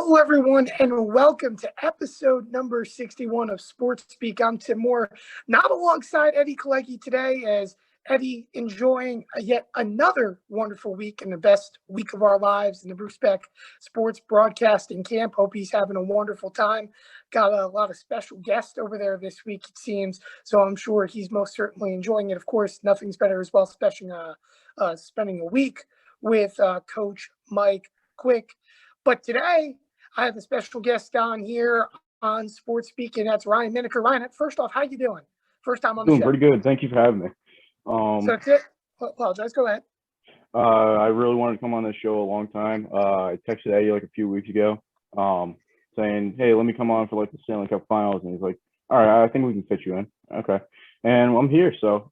Hello, everyone, and welcome to episode number 61 of Sports Speak. I'm Tim Moore, not alongside Eddie Kalecki today, as Eddie enjoying yet another wonderful week and the best week of our lives in the Bruce Beck Sports Broadcasting Camp. Hope he's having a wonderful time. Got a lot of special guests over there this week, it seems, so I'm sure he's most certainly enjoying it. Of course, nothing's better as well, spending a week with Coach Mike Quick. But today, I have a special guest on here on Sports Speak, and that's Ryan Minneker. Ryan, first off, how you doing? First time on the show. Doing pretty good. Thank you for having me. So that's it. Apologize. Go ahead. I really wanted to come on this show a long time. I texted Eddie like a few weeks ago saying, hey, let me come on for like the Stanley Cup Finals. And he's like, all right, I think we can fit you in. Okay. And I'm here. So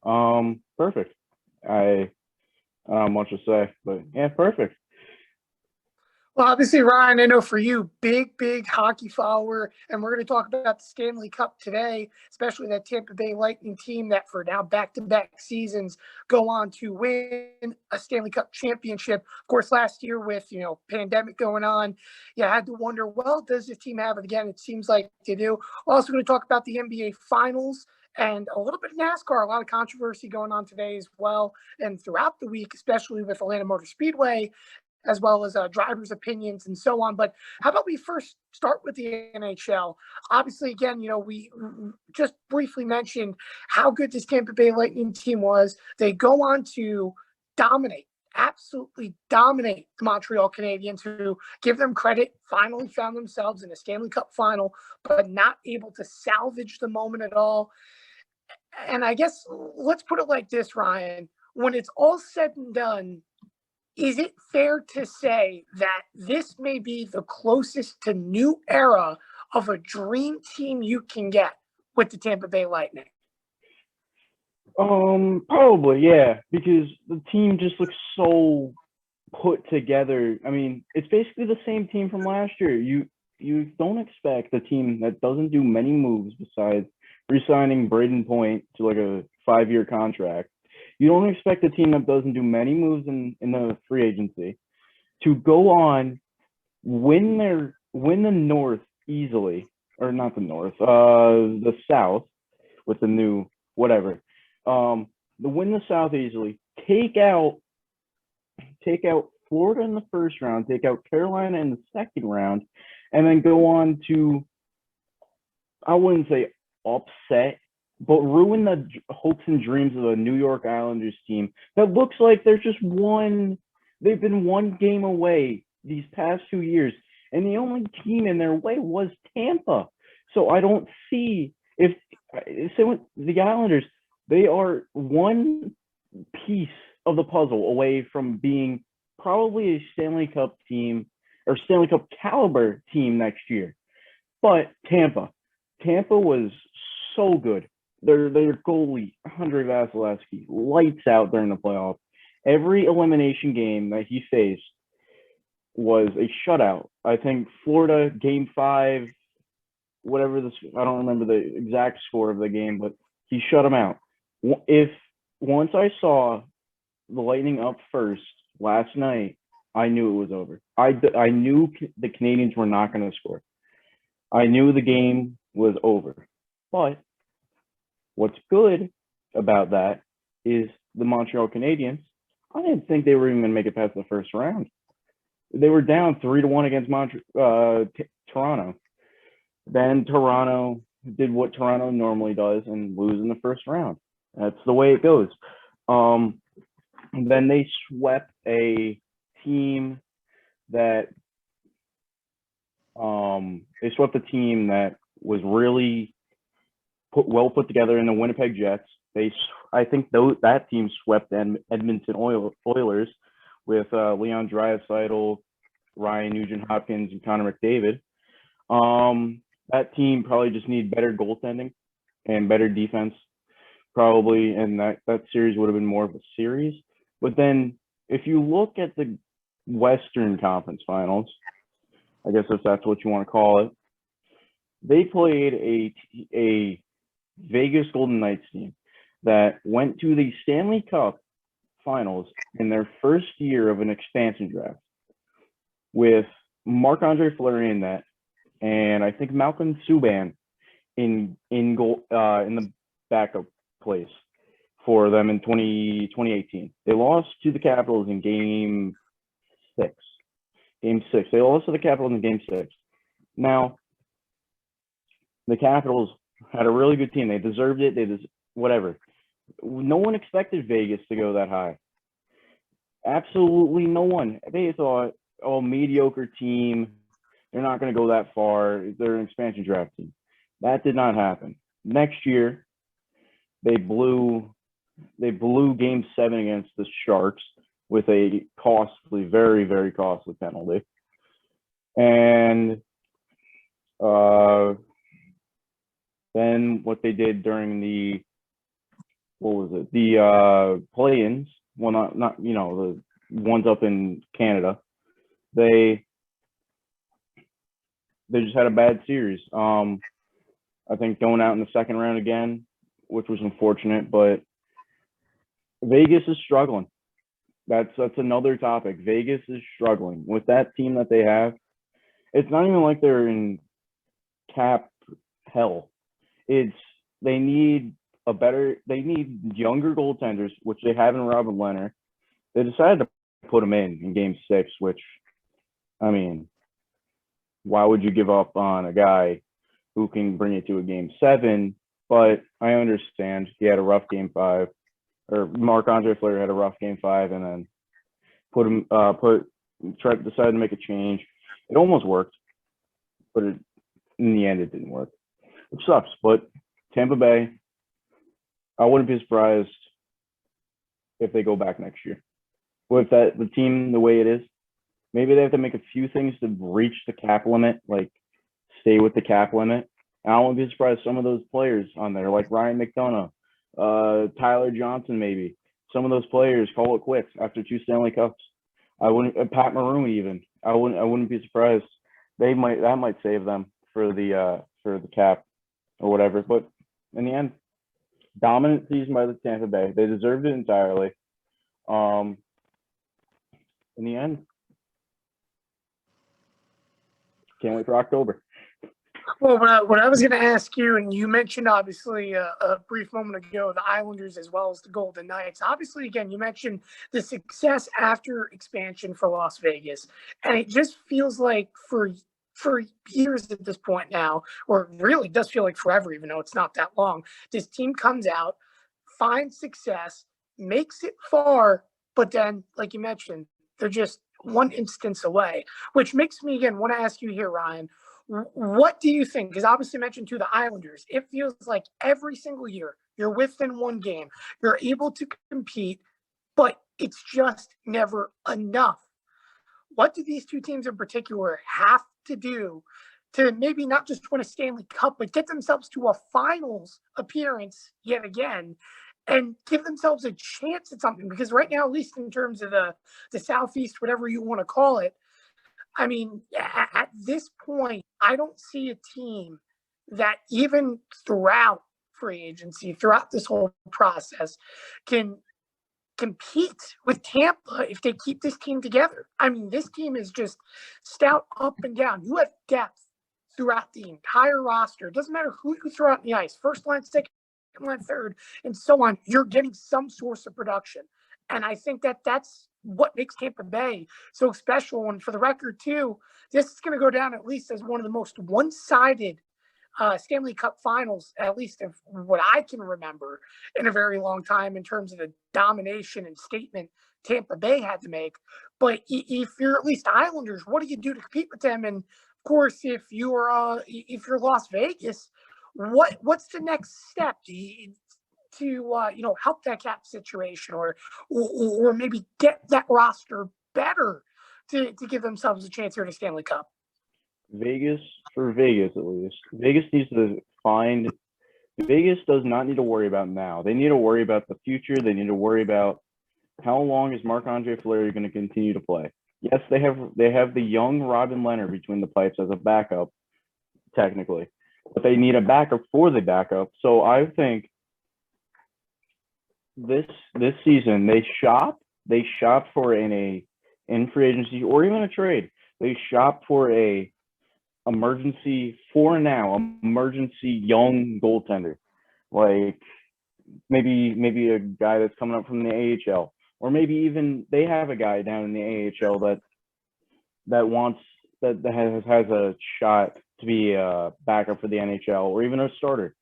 perfect. I don't have much to say, but yeah, perfect. Well, obviously, Ryan, I know for you, big hockey follower, and we're going to talk about the Stanley Cup today, especially that Tampa Bay Lightning team that for now back-to-back seasons go on to win a Stanley Cup championship. Of course, last year with, pandemic going on, you had to wonder, well, does this team have it again? It seems like they do. We're also going to talk about the NBA Finals and a little bit of NASCAR, a lot of controversy going on today as well, and throughout the week, especially with Atlanta Motor Speedway, as well as drivers' opinions and so on. But how about we first start with the NHL? Obviously, again, we just briefly mentioned how good this Tampa Bay Lightning team was. They go on to absolutely dominate the Montreal Canadiens, who, give them credit, finally found themselves in a Stanley Cup final, but not able to salvage the moment at all. And I guess let's put it like this, Ryan. When it's all said and done, is it fair to say that this may be the closest to new era of a dream team you can get with the Tampa Bay Lightning? Probably, yeah, because the team just looks so put together. I mean, it's basically the same team from last year. You don't expect a team that doesn't do many moves besides re-signing Braden Point to like a 5-year contract. You don't expect a team that doesn't do many moves in the free agency to go on, win the North easily, or not the North, the South with the new whatever. To win the South easily, take out Florida in the first round, take out Carolina in the second round, and then go on to, I wouldn't say upset, but ruin the hopes and dreams of a New York Islanders team that looks like they've been one game away these past 2 years, and the only team in their way was Tampa. So I don't see if the Islanders, they are one piece of the puzzle away from being probably a Stanley Cup team or Stanley Cup caliber team next year. But Tampa was so good. Their goalie, Andrei Vasilevsky, lights out during the playoffs. Every elimination game that he faced was a shutout. I think Florida, game 5, I don't remember the exact score of the game, but he shut them out. Once I saw the Lightning up first last night, I knew it was over. I knew the Canadiens were not going to score. I knew the game was over. But what's good about that is the Montreal Canadiens, I didn't think they were even going to make it past the first round. They were down 3-1 against Toronto. Then Toronto did what Toronto normally does and lose in the first round. That's the way it goes. Then they swept a team that was really well put together in the Winnipeg Jets. I think that team swept the Edmonton Oilers with Leon Draisaitl, Ryan Nugent-Hopkins, and Connor McDavid. That team probably just needed better goaltending and better defense, probably, and that series would have been more of a series. But then if you look at the Western Conference Finals, I guess if that's what you want to call it, they played a Vegas Golden Knights team that went to the Stanley Cup Finals in their first year of an expansion draft with Marc-Andre Fleury in that, and I think Malcolm Subban in goal in the backup place for them in 2018. They lost to the Capitals in game 6. Game 6. They lost to the Capitals in game 6. Now, the Capitals had a really good team. They deserved it. Whatever. No one expected Vegas to go that high. Absolutely no one. They thought, oh, mediocre team. They're not going to go that far. They're an expansion draft team. That did not happen. Next year, they blew game 7 against the Sharks with a costly, very, very costly penalty. And then what they did during the play-ins, well, not the ones up in Canada, they just had a bad series. I think going out in the second round again, which was unfortunate, but Vegas is struggling. That's another topic. Vegas is struggling with that team that they have. It's not even like they're in cap hell. They need younger goaltenders, which they have in Robin Leonard. They decided to put him in game 6, which, I mean, why would you give up on a guy who can bring it to a game 7? But I understand he had a rough game 5, or Marc-Andre Fleury had a rough game 5, and then decided to make a change. It almost worked, but in the end, it didn't work, which sucks. But Tampa Bay, I wouldn't be surprised if they go back next year. With the team the way it is, maybe they have to make a few things to reach the cap limit, like stay with the cap limit. And I wouldn't be surprised some of those players on there, like Ryan McDonough, Tyler Johnson, maybe some of those players call it quits after 2 Stanley Cups. Pat Maroon even. I wouldn't be surprised. That might save them for the cap or whatever. But in the end, dominant season by the Tampa Bay. They deserved it entirely. In the end, can't wait for October. Well, what I was going to ask you, and you mentioned obviously a brief moment ago, the Islanders as well as the Golden Knights. Obviously, again, you mentioned the success after expansion for Las Vegas, and it just feels like for years at this point now, or it really does feel like forever, even though it's not that long. This team comes out, finds success, makes it far, but then, like you mentioned, they're just one instance away, which makes me again want to ask you here, Ryan. What do you think? Because obviously mentioned to the Islanders, it feels like every single year you're within one game, you're able to compete, but it's just never enough. What do these two teams in particular have to do to maybe not just win a Stanley Cup, but get themselves to a finals appearance yet again and give themselves a chance at something? Because right now, at least in terms of the Southeast, whatever you want to call it, I mean, at this point, I don't see a team that even throughout free agency, throughout this whole process, can compete with Tampa if they keep this team together. I mean, this team is just stout up and down. You have depth throughout the entire roster. It doesn't matter who you throw out on the ice, first line, second line, third, and so on. You're getting some source of production. And I think that's what makes Tampa Bay so special. And for the record, too, this is going to go down at least as one of the most one-sided Stanley Cup finals, at least of what I can remember in a very long time in terms of the domination and statement Tampa Bay had to make. But if you're at least Islanders, what do you do to compete with them? And of course, if you're Las Vegas, what's the next step? To help that cap situation or maybe get that roster better to give themselves a chance here at a Stanley Cup? Vegas, for Vegas at least, Vegas does not need to worry about now. They need to worry about the future. They need to worry about how long is Marc-Andre Fleury going to continue to play. Yes, they have the young Robin Leonard between the pipes as a backup, technically, but they need a backup for the backup. So I think this season they shop for in free agency or even a trade. They shop for a emergency young goaltender, like maybe a guy that's coming up from the AHL, or maybe even they have a guy down in the AHL that has a shot to be a backup for the NHL or even a starter.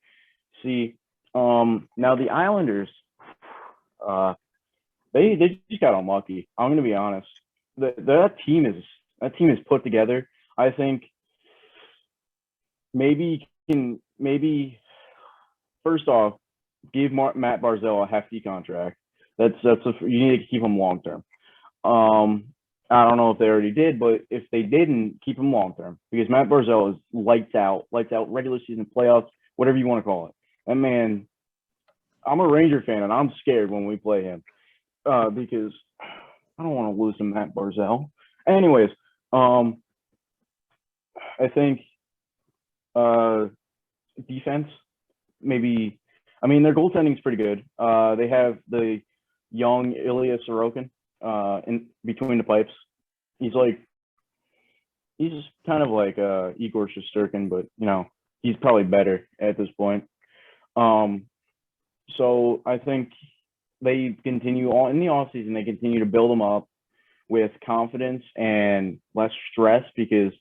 See, now the Islanders, they just got unlucky. I'm gonna be honest. That team is put together. I think maybe first off give Matt Barzal a hefty contract. You need to keep him long term. I don't know if they already did, but if they didn't, keep him long term because Matt Barzal is lights out regular season playoffs, whatever you want to call it. And man, I'm a Ranger fan and I'm scared when we play him because I don't want to lose to Matt Barzal. Anyways, I think defense maybe. I mean, their goaltending is pretty good. They have the young Ilya Sorokin in between the pipes. He's just kind of like Igor Shesterkin, but he's probably better at this point. So I think they continue on in the offseason. They continue to build them up with confidence and less stress because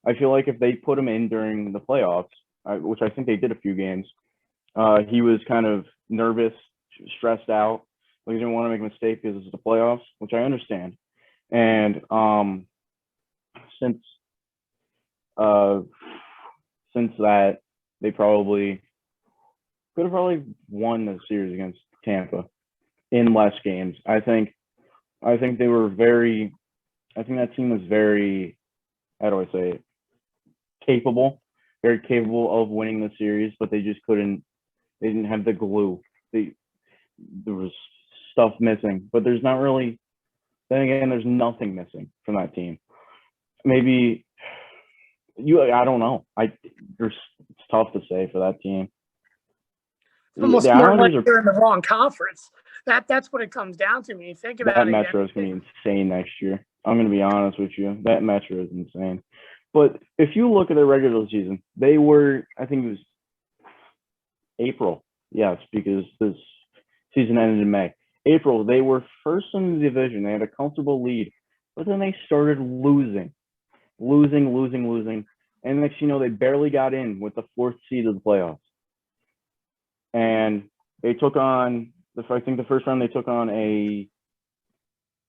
I feel like if they put him in during the playoffs, which I think they did a few games, he was kind of nervous, stressed out. Like he didn't want to make a mistake because it's the playoffs, which I understand. And since that, they probably could have won the series against Tampa in less games. I think they were very. I think that team was very. How do I say it? Very capable of winning the series, but they just couldn't. They didn't have the glue. There was stuff missing, but there's not really. Then again, there's nothing missing from that team. Maybe I don't know. It's tough to say for that team. Almost more like they're in the wrong conference. That's what it comes down to when you think about that it. That Metro is going to be insane next year. I'm going to be honest with you. That Metro is insane. But if you look at their regular season, they were, I think it was April. Yes, because this season ended in May. April, they were first in the division. They had a comfortable lead. But then they started losing. And next you know, they barely got in with the fourth seed of the playoffs. And they took on, I think the first round they took on a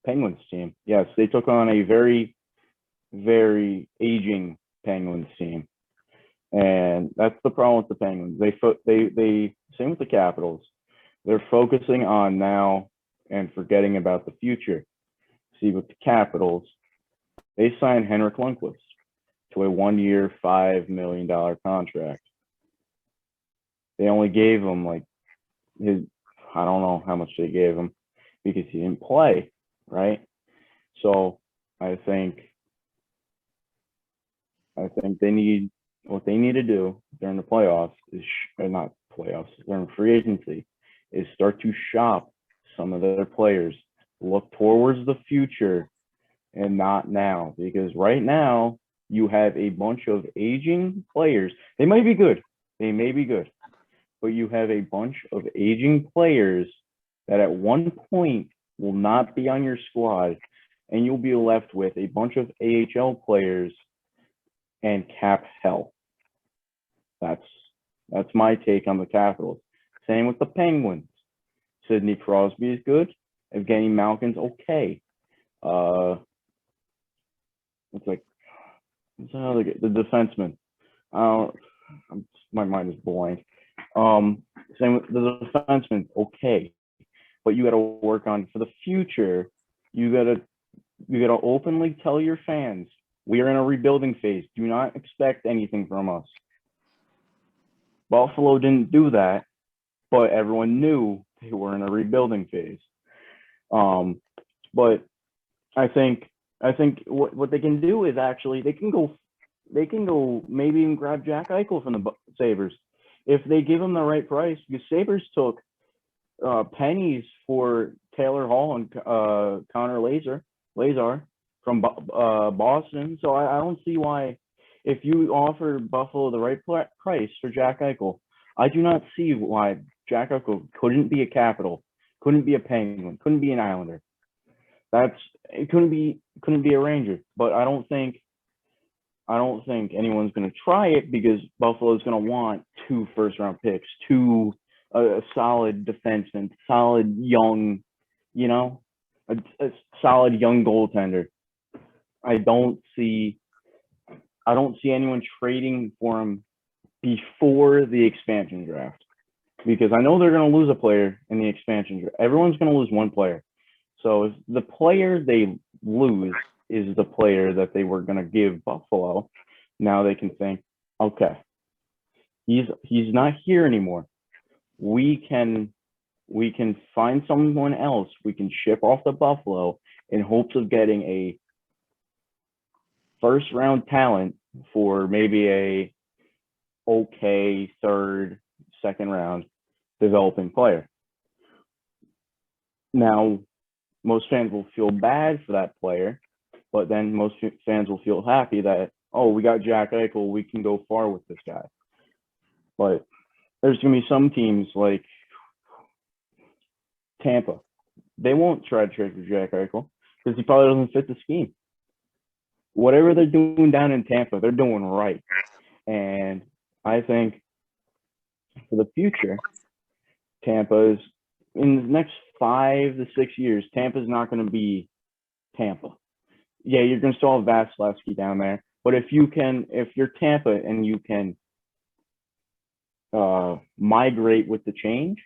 Penguins team. Yes, they took on a very, very aging Penguins team. And that's the problem with the Penguins. They same with the Capitals. They're focusing on now and forgetting about the future. See, with the Capitals, they signed Henrik Lundqvist to a 1-year, $5 million contract. They only gave him I don't know how much they gave him because he didn't play, right? So I think they need what they need to do during the playoffs during free agency is start to shop some of their players, look towards the future and not now, because right now you have a bunch of aging players. They may be good, but you have a bunch of aging players that at one point will not be on your squad, and you'll be left with a bunch of AHL players and cap hell. That's my take on the Capitals. Same with the Penguins. Sidney Crosby is good. Evgeny Malkin's okay. What's another good? The defenseman. My mind is blank. Same with the defenseman, okay. But you got to work on for the future. You got to openly tell your fans, we are in a rebuilding phase. Do not expect anything from us. Buffalo didn't do that, but everyone knew they were in a rebuilding phase. But I think what they can do is actually they can go maybe even grab Jack Eichel from the Sabres if they give him the right price, because Sabres took pennies for Taylor Hall and Connor Lazar from Boston. So I don't see why, if you offer Buffalo the right price for Jack Eichel, I do not see why Jack Eichel couldn't be a Capital, couldn't be a Penguin, couldn't be an Islander. It couldn't be a Ranger. But I don't think anyone's going to try it because Buffalo's going to want 2 first-round picks, a solid defenseman, solid young, a solid young goaltender. I don't see anyone trading for him before the expansion draft, because I know they're going to lose a player in the expansion draft. Everyone's going to lose one player. So if the player they lose is the player that they were going to give Buffalo, now they can think, okay, he's not here anymore. We can find someone else. We can ship off to Buffalo in hopes of getting a first round talent for maybe a okay third, second round developing player. Now, most fans will feel bad for that player, but then most fans will feel happy that, oh, we got Jack Eichel, we can go far with this guy. But there's going to be some teams like Tampa. They won't try to trade for Jack Eichel because he probably doesn't fit the scheme. Whatever they're doing down in Tampa, they're doing right. And I think for the future, Tampa is, in the next 5 to 6 years, Tampa's not going to be Tampa. Yeah, you're going to still have Vasilevsky down there, but if you're Tampa and you can migrate with the change,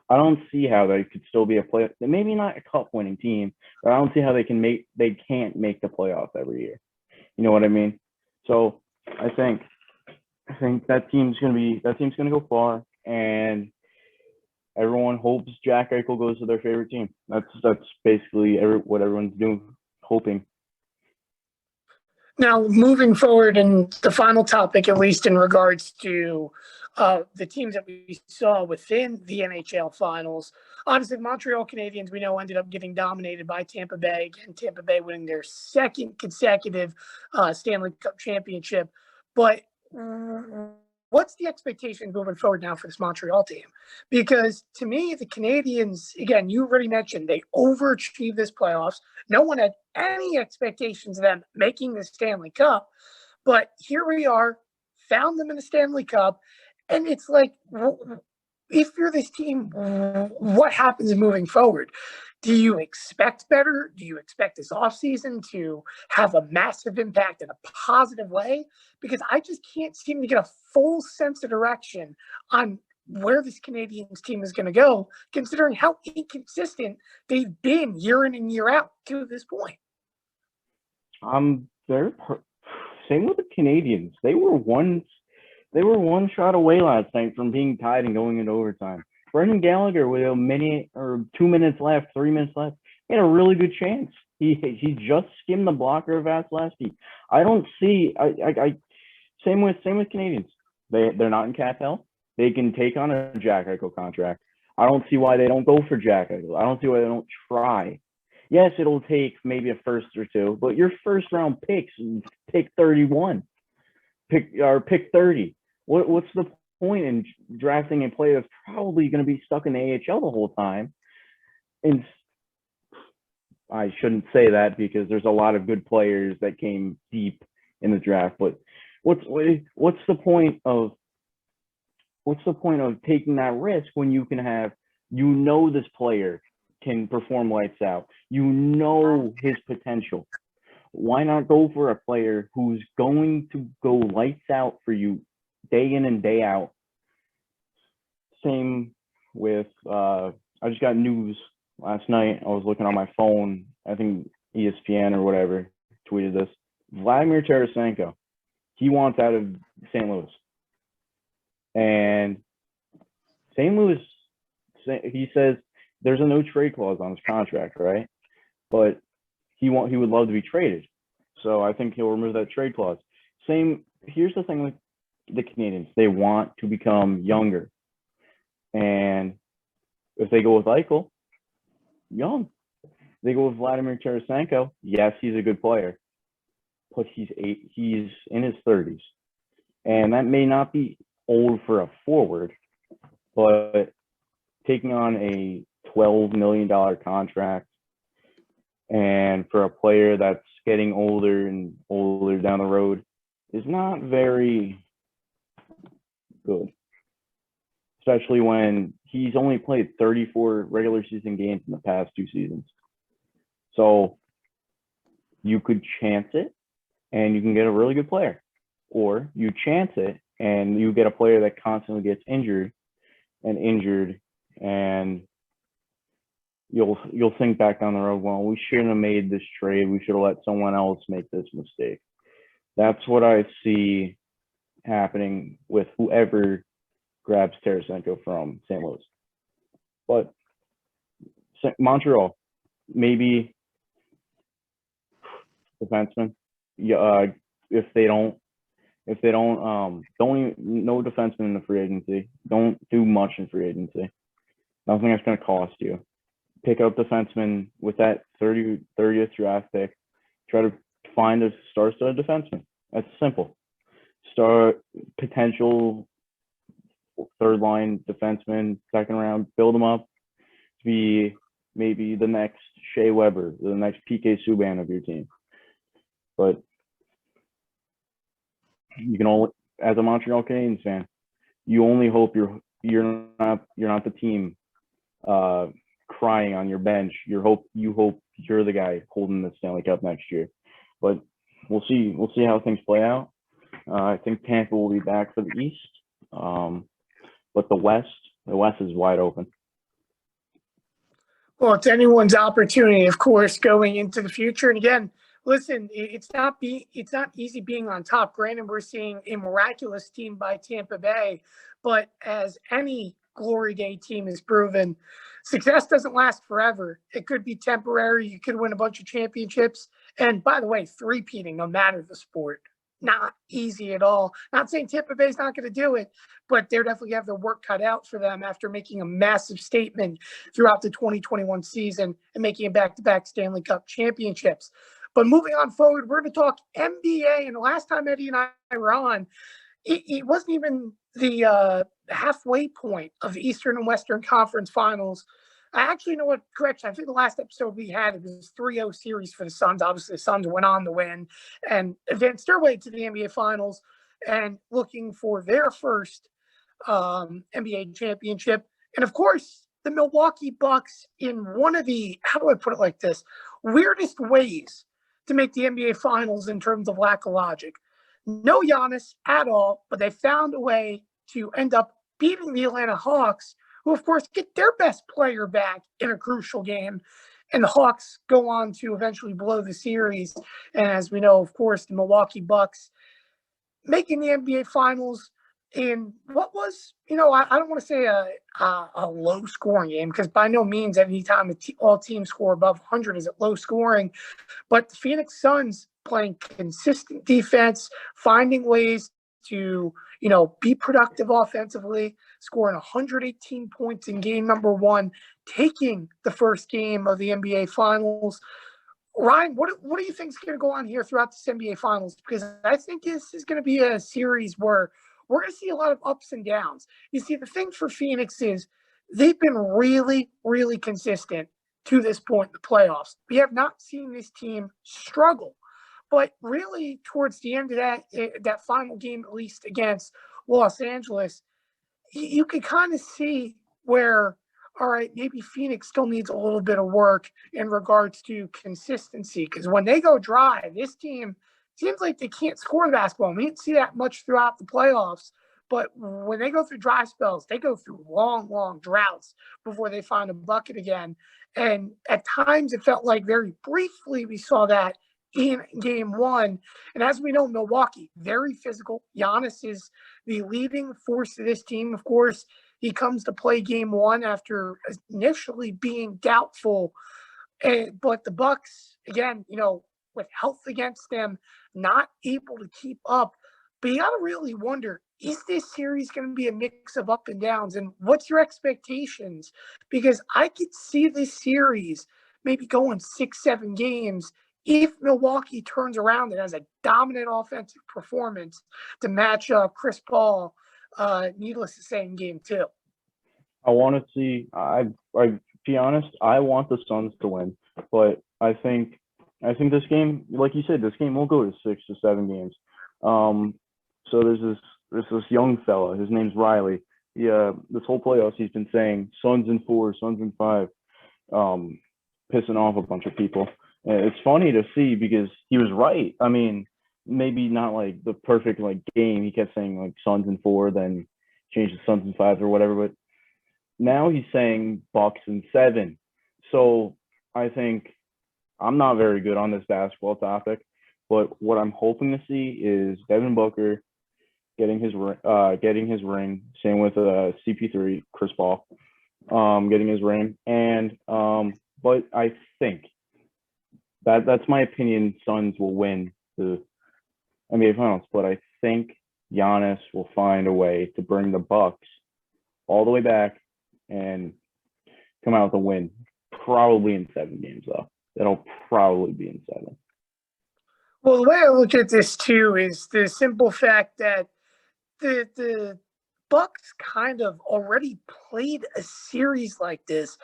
I don't see how they could still be a play. Maybe not a cup-winning team, but I don't see how they can't make the playoffs every year. You know what I mean? So I think that team's gonna go far, and everyone hopes Jack Eichel goes to their favorite team. That's basically what everyone's hoping. Now, moving forward, and the final topic, at least in regards to the teams that we saw within the NHL Finals. Honestly, the Montreal Canadiens, we know, ended up getting dominated by Tampa Bay. Again, Tampa Bay winning their second consecutive Stanley Cup championship. But what's the expectation moving forward now for this Montreal team? Because to me, the Canadiens, again, you already mentioned, they overachieved this playoffs. No one had any expectations of them making the Stanley Cup. But here we are, found them in the Stanley Cup. And it's like, if you're this team, what happens moving forward? Do you expect better? Do you expect this offseason to have a massive impact in a positive way? Because I just can't seem to get a full sense of direction on where this Canadiens team is going to go, considering how inconsistent they've been year in and year out to this point. Same with the Canadiens. They were one shot away last night from being tied and going into overtime. Brendan Gallagher, with a minute or 2 minutes left, 3 minutes left, he had a really good chance. He just skimmed the blocker of Vasilevsky. I don't see. Same with Canadiens. They're not in cap hell. They can take on a Jack Eichel contract. I don't see why they don't go for Jack Eichel. I don't see why they don't try. Yes, it'll take maybe a first or two, but your first round picks, pick 31, pick 30. What's the point in drafting a player that's probably going to be stuck in the AHL the whole time? And I shouldn't say that because there's a lot of good players that came deep in the draft. But what's the point of taking that risk when you can have, this player can perform lights out, his potential? Why not go for a player who's going to go lights out for you day in and day out? Same with I just got news last night. I was looking on my phone. I think ESPN or whatever tweeted this. Vladimir Tarasenko, he wants out of St. Louis. And St. Louis, he says there's a no trade clause on his contract, right? But he would love to be traded. So I think he'll remove that trade clause. Here's the thing with the Canadiens. They want to become younger. And if they go with Eichel, young. They go with Vladimir Tarasenko. Yes, he's a good player, but he's in his 30s. And that may not be old for a forward, but taking on a $12 million contract and for a player that's getting older and older down the road is not very good, especially when he's only played 34 regular season games in the past 2 seasons. So you could chance it and you can get a really good player, or you chance it and you get a player that constantly gets injured, and you'll think back down the road, well, we shouldn't have made this trade. We should have let someone else make this mistake. That's what I see happening with whoever grabs Tarasenko from St. Louis. But Montreal, maybe defenseman. If they don't, no defenseman in the free agency. Don't do much in free agency. Nothing that's going to cost you. Pick up defenseman with that 30th draft pick. Try to find a star-studded defenseman. That's simple. Start potential third-line defenseman, second round. Build them up to be maybe the next Shea Weber, the next PK Subban of your team. But you can only, as a Montreal Canadiens fan, you only hope you're not the team crying on your bench. You hope you're the guy holding the Stanley Cup next year. But we'll see how things play out. I think Tampa will be back for the East, but the West is wide open. Well, it's anyone's opportunity, of course, going into the future. And again, listen, it's not easy being on top. Granted, we're seeing a miraculous team by Tampa Bay, but as any glory day team has proven, success doesn't last forever. It could be temporary. You could win a bunch of championships. And by the way, three-peating, no matter the sport, not easy at all. Not saying Tampa Bay's not going to do it, but they're definitely have their work cut out for them after making a massive statement throughout the 2021 season and making it back-to-back Stanley Cup championships. But moving on forward, we're going to talk NBA. And the last time Eddie and I were on, it wasn't even the halfway point of the Eastern and Western Conference Finals. I actually know what, correction, I think the last episode we had, it was 3-0 series for the Suns. Obviously, the Suns went on to win and advanced their way to the NBA Finals and looking for their first NBA championship. And of course, the Milwaukee Bucks in one of the, how do I put it like this, weirdest ways to make the NBA Finals in terms of lack of logic. No Giannis at all, but they found a way to end up beating the Atlanta Hawks, who, of course, get their best player back in a crucial game. And the Hawks go on to eventually blow the series. And as we know, of course, the Milwaukee Bucks making the NBA Finals in what was, I don't want to say a low-scoring game, because by no means anytime all teams score above 100 is it low-scoring. But the Phoenix Suns playing consistent defense, finding ways to, be productive offensively, scoring 118 points in game number 1, taking the first game of the NBA Finals. Ryan, what do you think is going to go on here throughout this NBA Finals? Because I think this is going to be a series where we're going to see a lot of ups and downs. You see, the thing for Phoenix is they've been really, really consistent to this point in the playoffs. We have not seen this team struggle. But really, towards the end of that final game, at least against Los Angeles, you could kind of see where, all right, maybe Phoenix still needs a little bit of work in regards to consistency. Because when they go dry, this team seems like they can't score the basketball. We didn't see that much throughout the playoffs. But when they go through dry spells, they go through long, long droughts before they find a bucket again. And at times, it felt like very briefly we saw that in game 1. And as we know, Milwaukee, very physical. Giannis is the leading force of this team. Of course, he comes to play game 1 after initially being doubtful. But the Bucks, again, with health against them, not able to keep up. But you got to really wonder, is this series going to be a mix of up and downs? And what's your expectations? Because I could see this series maybe going 6-7 games if Milwaukee turns around and has a dominant offensive performance to match Chris Paul, needless to say, in game 2. I want to see. I be honest. I want the Suns to win, but I think this game, like you said, this game will go to 6 to 7 games. So there's this young fella. His name's Riley. This whole playoffs, he's been saying Suns in 4, Suns in 5, pissing off a bunch of people. And it's funny to see because he was right. I mean, maybe not like the perfect like game. He kept saying like Suns in 4, then changed to Suns in 5 or whatever. But now he's saying Bucks in 7. So I think I'm not very good on this basketball topic, but what I'm hoping to see is Devin Booker getting his ring. Same with CP3, Chris Paul, getting his ring. And but I think that's my opinion. Suns will win the NBA Finals, but I think Giannis will find a way to bring the Bucks all the way back and come out with a win. Probably in 7 games, though. It'll probably be in 7. Well, the way I look at this too is the simple fact that the Bucks kind of already played a series like this.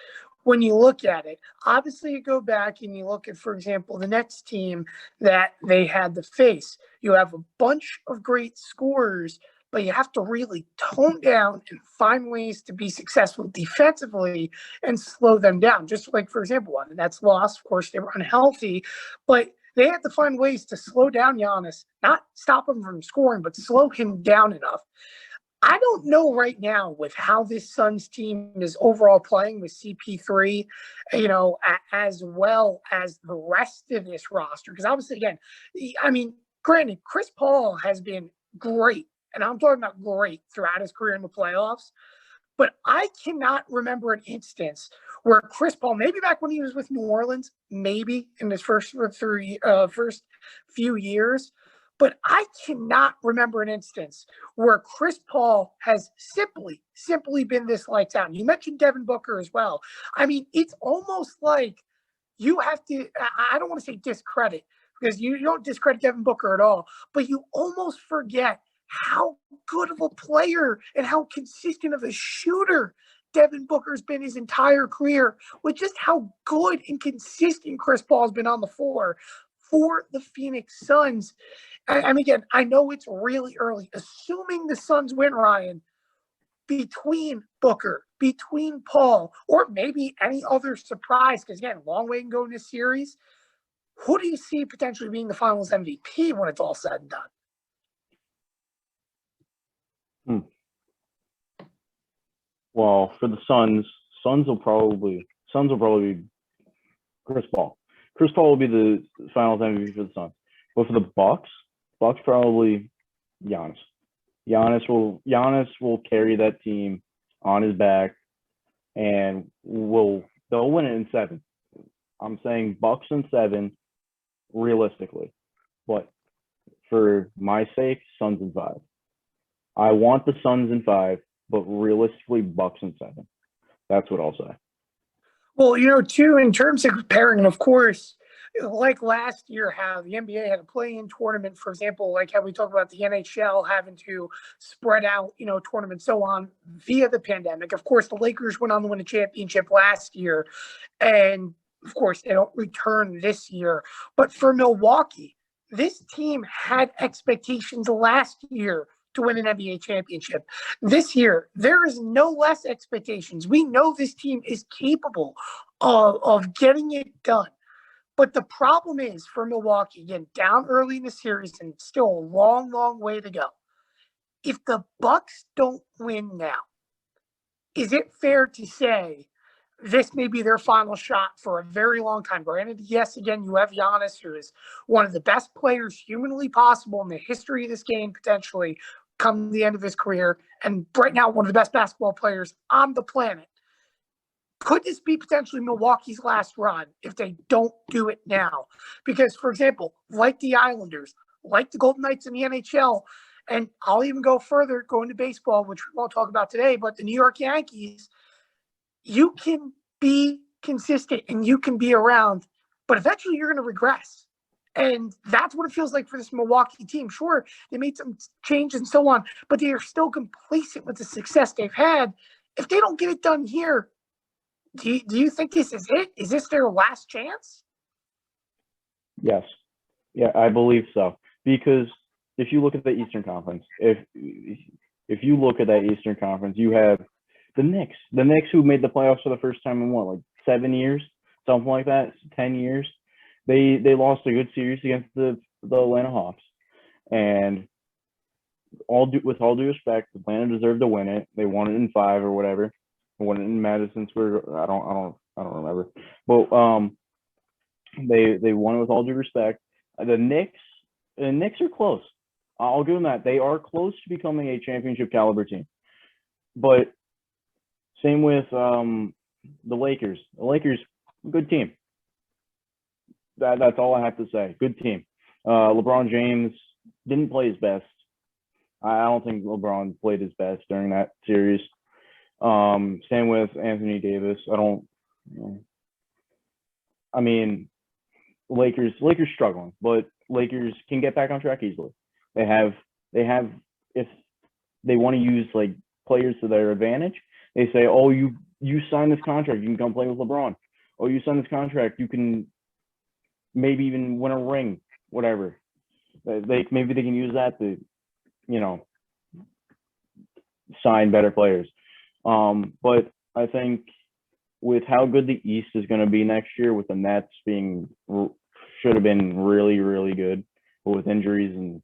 When you look at it, obviously you go back and you look at, for example, the next team that they had to face. You have a bunch of great scorers, but you have to really tone down and find ways to be successful defensively and slow them down. Just like, for example, one that's lost. Of course, they were unhealthy, but they had to find ways to slow down Giannis, not stop him from scoring, but slow him down enough. I don't know right now with how this Suns team is overall playing with CP3, as well as the rest of this roster. Because obviously, again, I mean, granted, Chris Paul has been great, and I'm talking about great throughout his career in the playoffs. But I cannot remember an instance where Chris Paul, maybe back when he was with New Orleans, maybe in his first few years, but I cannot remember an instance where Chris Paul has simply been this lights out. You mentioned Devin Booker as well. I mean, it's almost like you have to, I don't want to say discredit, because you don't discredit Devin Booker at all, but you almost forget how good of a player and how consistent of a shooter Devin Booker's been his entire career, with just how good and consistent Chris Paul's been on the floor for the Phoenix Suns. And again, I know it's really early. Assuming the Suns win, Ryan, between Booker, between Paul, or maybe any other surprise, because again, long way to go in this series, who do you see potentially being the Finals MVP when it's all said and done? Well, for the Suns will probably be Chris Paul. Chris Paul will be the Finals MVP for the Suns. But for the Bucks probably Giannis. Giannis will carry that team on his back, and they'll win it in 7. I'm saying Bucks in 7, realistically. But for my sake, Suns in 5. I want the Suns in 5, but realistically, Bucks in 7. That's what I'll say. Well, too, in terms of comparing, and of course, like last year, how the NBA had a play-in tournament, for example, like how we talk about the NHL having to spread out, tournaments, so on, via the pandemic. Of course, the Lakers went on to win a championship last year, and of course, they don't return this year. But for Milwaukee, this team had expectations last year to win an NBA championship. This year, there is no less expectations. We know this team is capable of getting it done. But the problem is for Milwaukee, again, down early in the series and still a long, long way to go. If the Bucks don't win now, is it fair to say this may be their final shot for a very long time? Granted, yes, again, you have Giannis, who is one of the best players humanly possible in the history of this game, potentially, come the end of his career, and right now one of the best basketball players on the planet. Could this be potentially Milwaukee's last run if they don't do it now? Because, for example, like the Islanders, like the Golden Knights in the NHL, and I'll even go further, go into baseball, which we won't talk about today, but the New York Yankees, you can be consistent and you can be around, but eventually you're going to regress. And that's what it feels like for this Milwaukee team. Sure, they made some change and so on, but they are still complacent with the success they've had. If they don't get it done here, do you think this is it? Is this their last chance? Yes. Yeah, I believe so. Because if you look at the Eastern Conference, if you look at that Eastern Conference, you have the Knicks. The Knicks, who made the playoffs for the first time in what, like 7 years, something like that, 10 years. They lost a good series against the Atlanta Hawks, and with all due respect, Atlanta deserved to win it. They won it in 5 or whatever. They won it in Madison Square. I don't remember. But they won it with all due respect. The Knicks are close. I'll give them that. They are close to becoming a championship caliber team. But same with the Lakers. The Lakers, good team. That's all I have to say. Good team. LeBron James didn't play his best. I don't think LeBron played his best during that series. Same with Anthony Davis. I mean, Lakers struggling, but Lakers can get back on track easily. They have if they want to use like players to their advantage, they say, oh, you sign this contract, you can come play with LeBron. Oh, you sign this contract, you can maybe even win a ring, whatever. Maybe they can use that to, sign better players. But I think with how good the East is going to be next year, with the Nets should have been really, really good, but with injuries and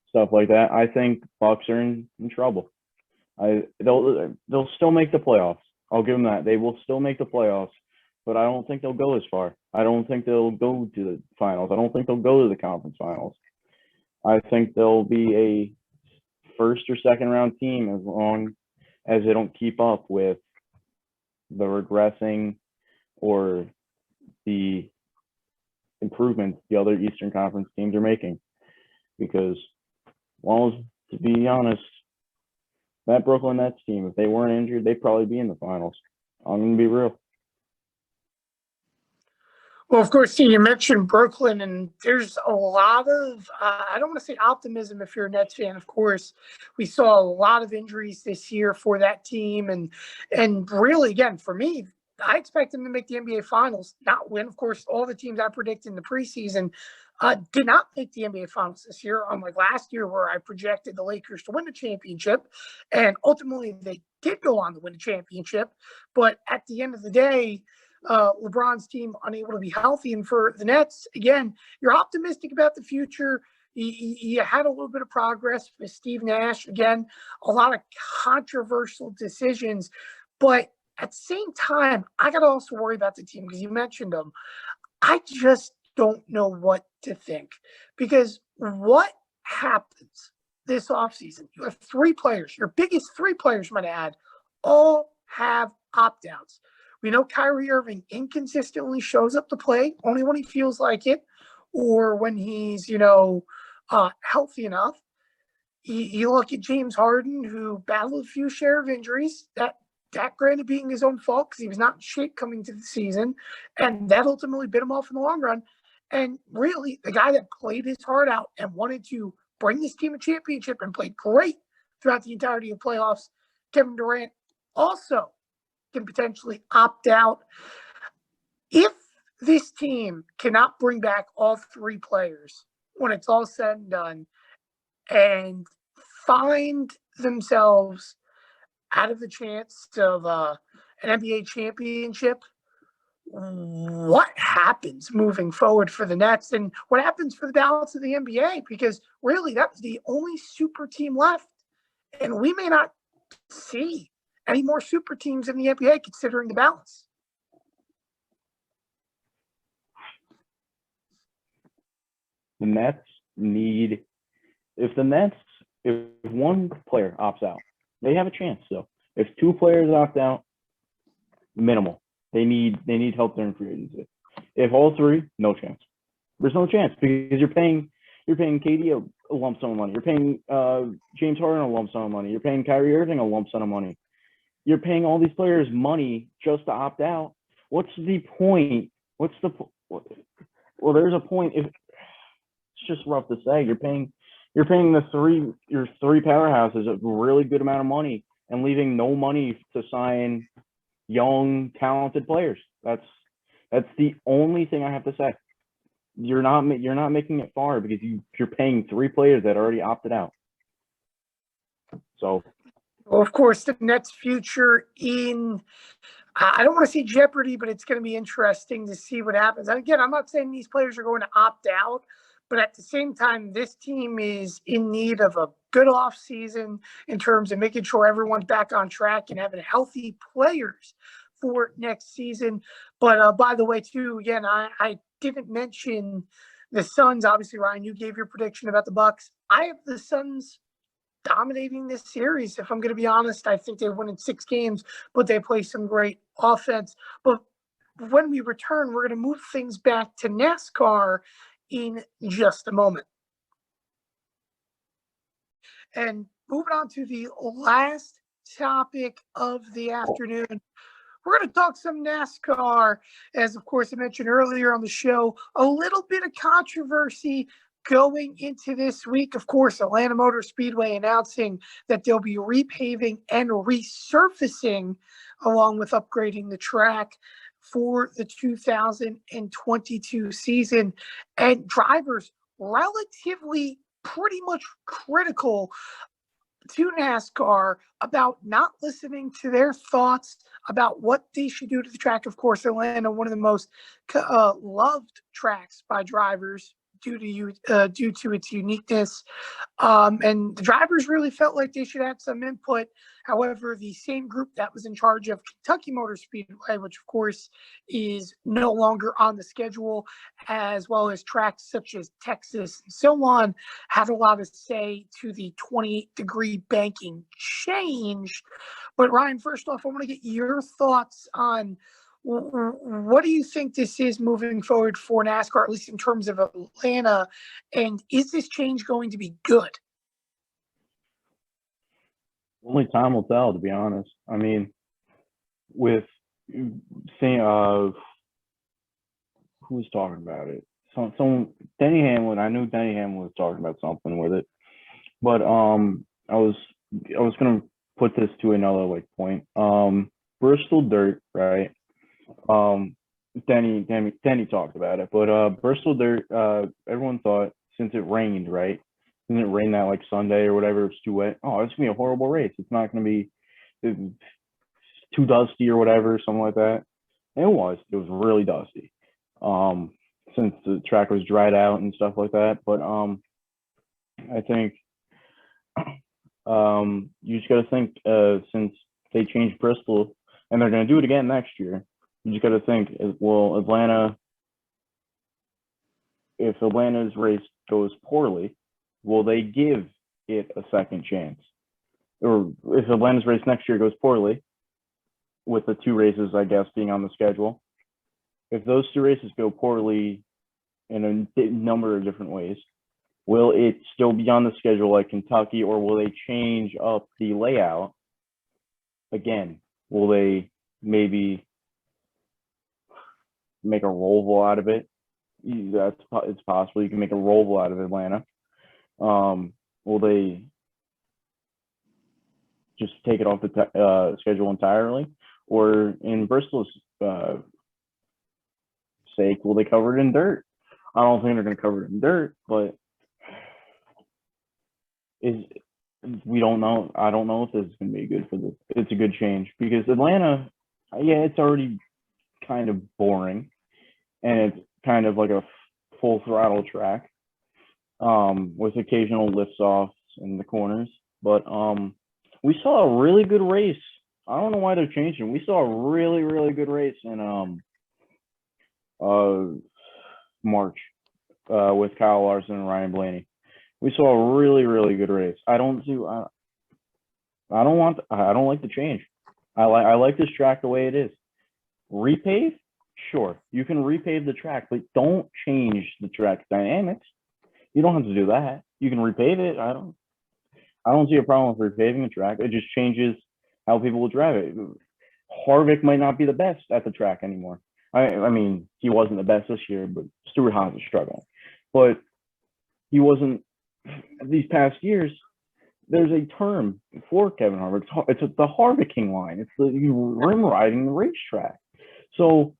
stuff like that, I think Bucks are in trouble. They'll still make the playoffs. I'll give them that. They will still make the playoffs, but I don't think they'll go as far. I don't think they'll go to the finals. I don't think they'll go to the conference finals. I think they'll be a first or second round team as long as they don't keep up with the regressing or the improvements the other Eastern Conference teams are making. Because, well, to be honest, that Brooklyn Nets team, if they weren't injured, they'd probably be in the finals. I'm going to be real. Well, of course, you mentioned Brooklyn, and there's a lot of, I don't want to say optimism if you're a Nets fan, of course. We saw a lot of injuries this year for that team. And really, again, for me, I expect them to make the NBA Finals, not win. Of course, all the teams I predicted in the preseason did not make the NBA Finals this year, unlike last year where I projected the Lakers to win the championship. And ultimately, they did go on to win the championship. But at the end of the day, LeBron's team unable to be healthy. And for the Nets, again, you're optimistic about the future. You had a little bit of progress with Steve Nash. Again, a lot of controversial decisions. But at the same time, I got to also worry about the team because you mentioned them. I just don't know what to think. Because what happens this offseason? You have 3 players, your biggest 3 players, might add, all have opt-outs. We know Kyrie Irving inconsistently shows up to play only when he feels like it or when he's, healthy enough. You look at James Harden, who battled a few share of injuries, that granted being his own fault because he was not in shape coming to the season, and that ultimately bit him off in the long run. And really, the guy that played his heart out and wanted to bring this team a championship and played great throughout the entirety of playoffs, Kevin Durant, also can potentially opt out. If this team cannot bring back all 3 players when it's all said and done and find themselves out of the chance of an NBA championship, what happens moving forward for the Nets and what happens for the balance of the NBA? Because really, that was the only super team left. And we may not see any more super teams in the NBA considering the balance. The Nets need, if one player opts out, they have a chance still. If 2 players opt out, minimal. They need help during free agency. If all 3, no chance. There's no chance because you're paying KD a lump sum of money. You're paying James Harden a lump sum of money. You're paying Kyrie Irving a lump sum of money. You're paying all these players money just to opt out what's the point? What's the well? There's a point. If it's just rough to say, you're paying your three powerhouses a really good amount of money and leaving no money to sign young, talented players. That's the only thing I have to say. You're not making it far because you're paying three players that already opted out. So, well, of course, the Nets' future I don't want to see jeopardy, but it's going to be interesting to see what happens. And again, I'm not saying these players are going to opt out, but at the same time, this team is in need of a good offseason in terms of making sure everyone's back on track and having healthy players for next season. But by the way, too, again, I didn't mention the Suns. Obviously, Ryan, you gave your prediction about the Bucks. I have the Suns dominating this series. If I'm going to be honest, I think they win in 6 games, but they play some great offense. But when we return, we're going to move things back to NASCAR in just a moment. And moving on to the last topic of the afternoon, we're going to talk some NASCAR. As, of course, I mentioned earlier on the show, a little bit of controversy going into this week. Of course, Atlanta Motor Speedway announcing that they'll be repaving and resurfacing along with upgrading the track for the 2022 season. And drivers relatively pretty much critical to NASCAR about not listening to their thoughts about what they should do to the track. Of course, Atlanta, one of the most loved tracks by drivers due to its uniqueness. And the drivers really felt like they should have some input. However, the same group that was in charge of Kentucky Motor Speedway, which of course is no longer on the schedule, as well as tracks such as Texas and so on, had a lot to say to the 28-degree banking change. But Ryan, first off, I want to get your thoughts on what do you think this is moving forward for NASCAR, at least in terms of Atlanta, and is this change going to be good? only time will tell, to be honest. I mean, with seeing who was talking about it? Some Denny Hamlin. I knew Denny Hamlin was talking about something with it, but I was gonna put this to another point. Bristol dirt, right? Denny talked about it, but Bristol dirt. Everyone thought since it rained, right? Didn't it rain that Sunday or whatever? It's too wet. Oh, it's gonna be a horrible race. It's not gonna be too dusty or whatever, something like that. And it was really dusty. Since the track was dried out and stuff like that. But I think you just got to think since they changed Bristol and they're going to do it again next year, you just got to think, well, if Atlanta's race goes poorly, will they give it a second chance? Or if Atlanta's race next year goes poorly, with the 2 races, I guess, being on the schedule, if those 2 races go poorly in a number of different ways, will it still be on the schedule like Kentucky, or will they change up the layout again? Will they maybe make a Roval out of it? It's possible you can make a Roval out of Atlanta. Will they just take it off the schedule entirely, or in Bristol's sake, will they cover it in dirt? I don't think they're going to cover it in dirt, but we don't know. I don't know if this is going to be good for it's a good change, because Atlanta, yeah, it's already kind of boring, and it's kind of like a full throttle track with occasional lifts offs in the corners. But we saw a really good race. I don't know why they're changing. We saw a really, really good race in March with Kyle Larson and Ryan Blaney. We saw a really, really good race. I don't like the change. I like this track the way it is. Repave, sure, you can repave the track, but don't change the track dynamics. You don't have to do that. You can repave it. I don't see a problem with repaving the track. It just changes how people will drive it. Harvick might not be the best at the track anymore. I mean, he wasn't the best this year, but Stewart Haas is struggling. But he wasn't these past years. There's a term for Kevin Harvick. It's the Harvicking line. It's the rim riding the racetrack. So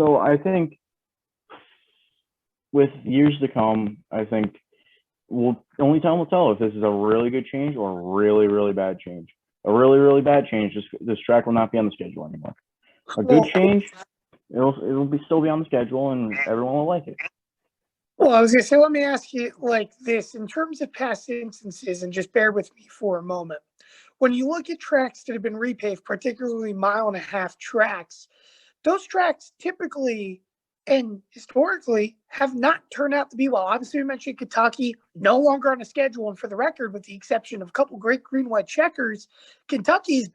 I think with years to come, I think only time will tell if this is a really good change or a really, really bad change. A really, really bad change, this track will not be on the schedule anymore. A good change, it'll still be on the schedule and everyone will like it. Well, I was going to say, let me ask you like this. In terms of past instances, and just bear with me for a moment. When you look at tracks that have been repaved, particularly mile-and-a-half tracks, those tracks typically and historically have not turned out to be well. Obviously, we mentioned Kentucky, no longer on the schedule. And for the record, with the exception of a couple great green-white checkers, Kentucky's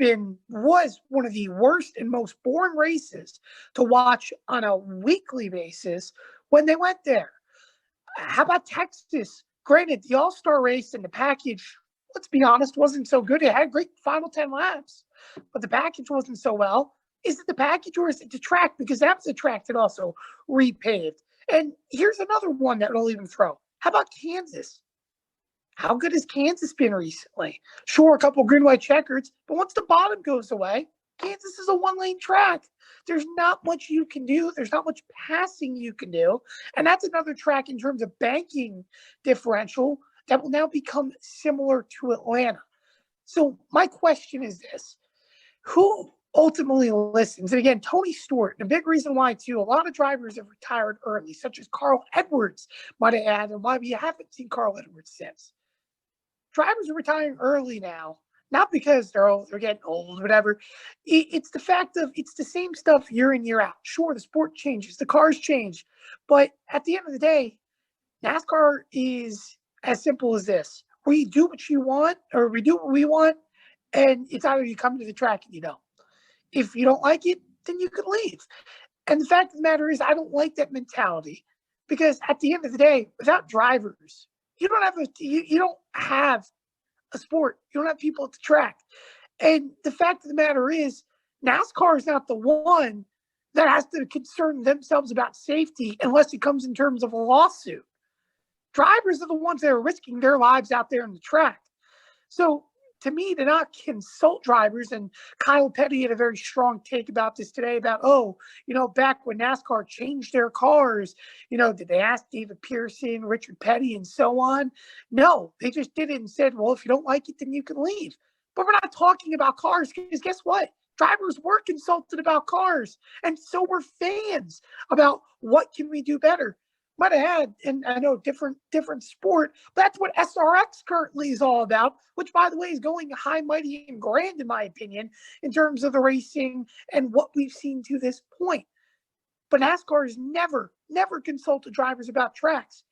was one of the worst and most boring races to watch on a weekly basis when they went there. How about Texas? Granted, the All-Star race and the package, let's be honest, wasn't so good. It had great final 10 laps, but the package wasn't so well. Is it the package or is it the track? Because that was a track that also repaved. And here's another one that I'll even throw. How about Kansas? How good has Kansas been recently? Sure, a couple green-white checkers, but once the bottom goes away, Kansas is a one-lane track. There's not much you can do. There's not much passing you can do. And that's another track in terms of banking differential that will now become similar to Atlanta. So my question is this. Who ultimately listens? And again, Tony Stewart, and a big reason why, too, a lot of drivers have retired early, such as Carl Edwards might have had, and why we haven't seen Carl Edwards since. Drivers are retiring early now, not because they're getting old, whatever. It's the fact of it's the same stuff year in, year out. Sure, the sport changes, the cars change, but at the end of the day, NASCAR is as simple as this. We do what you want, or we do what we want, and it's either you come to the track and you don't. If you don't like it, then you can leave. And the fact of the matter is, I don't like that mentality because at the end of the day, without drivers, you don't have a sport. You don't have people at the track. And the fact of the matter is, NASCAR is not the one that has to concern themselves about safety unless it comes in terms of a lawsuit. Drivers are the ones that are risking their lives out there on the track. So to me, to not consult drivers, and Kyle Petty had a very strong take about this today about, back when NASCAR changed their cars, did they ask David Pearson, Richard Petty, and so on? No, they just did it and said, well, if you don't like it, then you can leave. But we're not talking about cars because guess what? Drivers were consulted about cars, and so were fans about what can we do better. Might have had, and I know different sport, but that's what SRX currently is all about, which, by the way, is going high, mighty, and grand, in my opinion, in terms of the racing and what we've seen to this point. But NASCAR has never consulted drivers about tracks.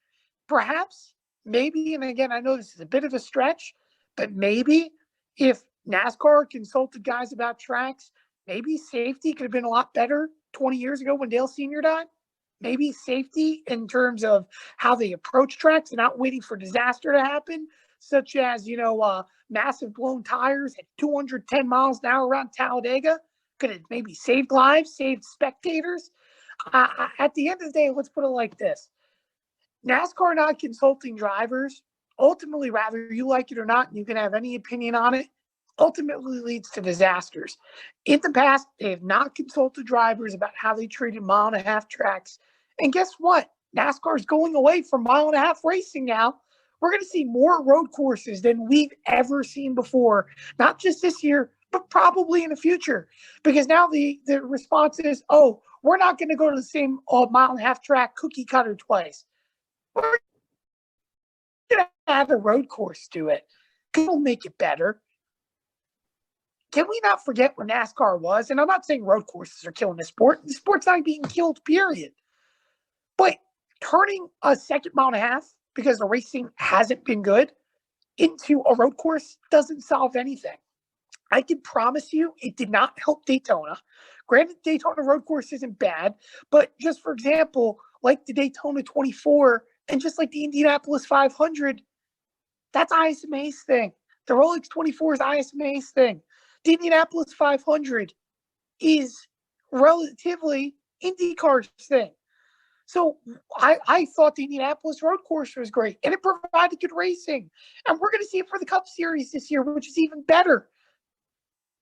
Perhaps, maybe, and again, I know this is a bit of a stretch, but maybe if NASCAR consulted guys about tracks, maybe safety could have been a lot better 20 years ago when Dale Sr. died. Maybe safety in terms of how they approach tracks and not waiting for disaster to happen, such as, massive blown tires at 210 miles an hour around Talladega could have maybe saved lives, saved spectators. At the end of the day, let's put it like this. NASCAR not consulting drivers, ultimately, rather you like it or not, and you can have any opinion on it, ultimately leads to disasters. In the past, they have not consulted drivers about how they treated mile-and-a-half tracks. And guess what? NASCAR is going away from mile-and-a-half racing now. We're going to see more road courses than we've ever seen before, not just this year, but probably in the future. Because now the response is, we're not going to go to the same mile-and-a-half track cookie cutter twice. We're going to have a road course do it. It'll make it better. Can we not forget where NASCAR was? And I'm not saying road courses are killing the sport. The sport's not being killed, period. But turning a second mile and a half, because the racing hasn't been good, into a road course doesn't solve anything. I can promise you it did not help Daytona. Granted, Daytona road course isn't bad, but just for example, like the Daytona 24 and just like the Indianapolis 500, that's ISMA's thing. The Rolex 24 is ISMA's thing. The Indianapolis 500 is relatively IndyCar's thing. So I thought the Indianapolis road course was great, and it provided good racing. And we're going to see it for the Cup Series this year, which is even better.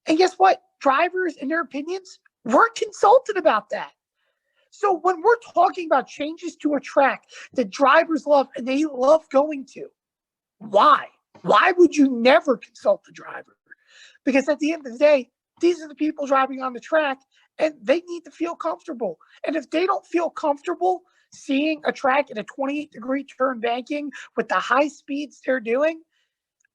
And guess what? Drivers and their opinions weren't consulted about that. So when we're talking about changes to a track that drivers love and they love going to, why? Why would you never consult the driver? Because at the end of the day, these are the people driving on the track and they need to feel comfortable. And if they don't feel comfortable seeing a track in a 28-degree turn banking with the high speeds they're doing,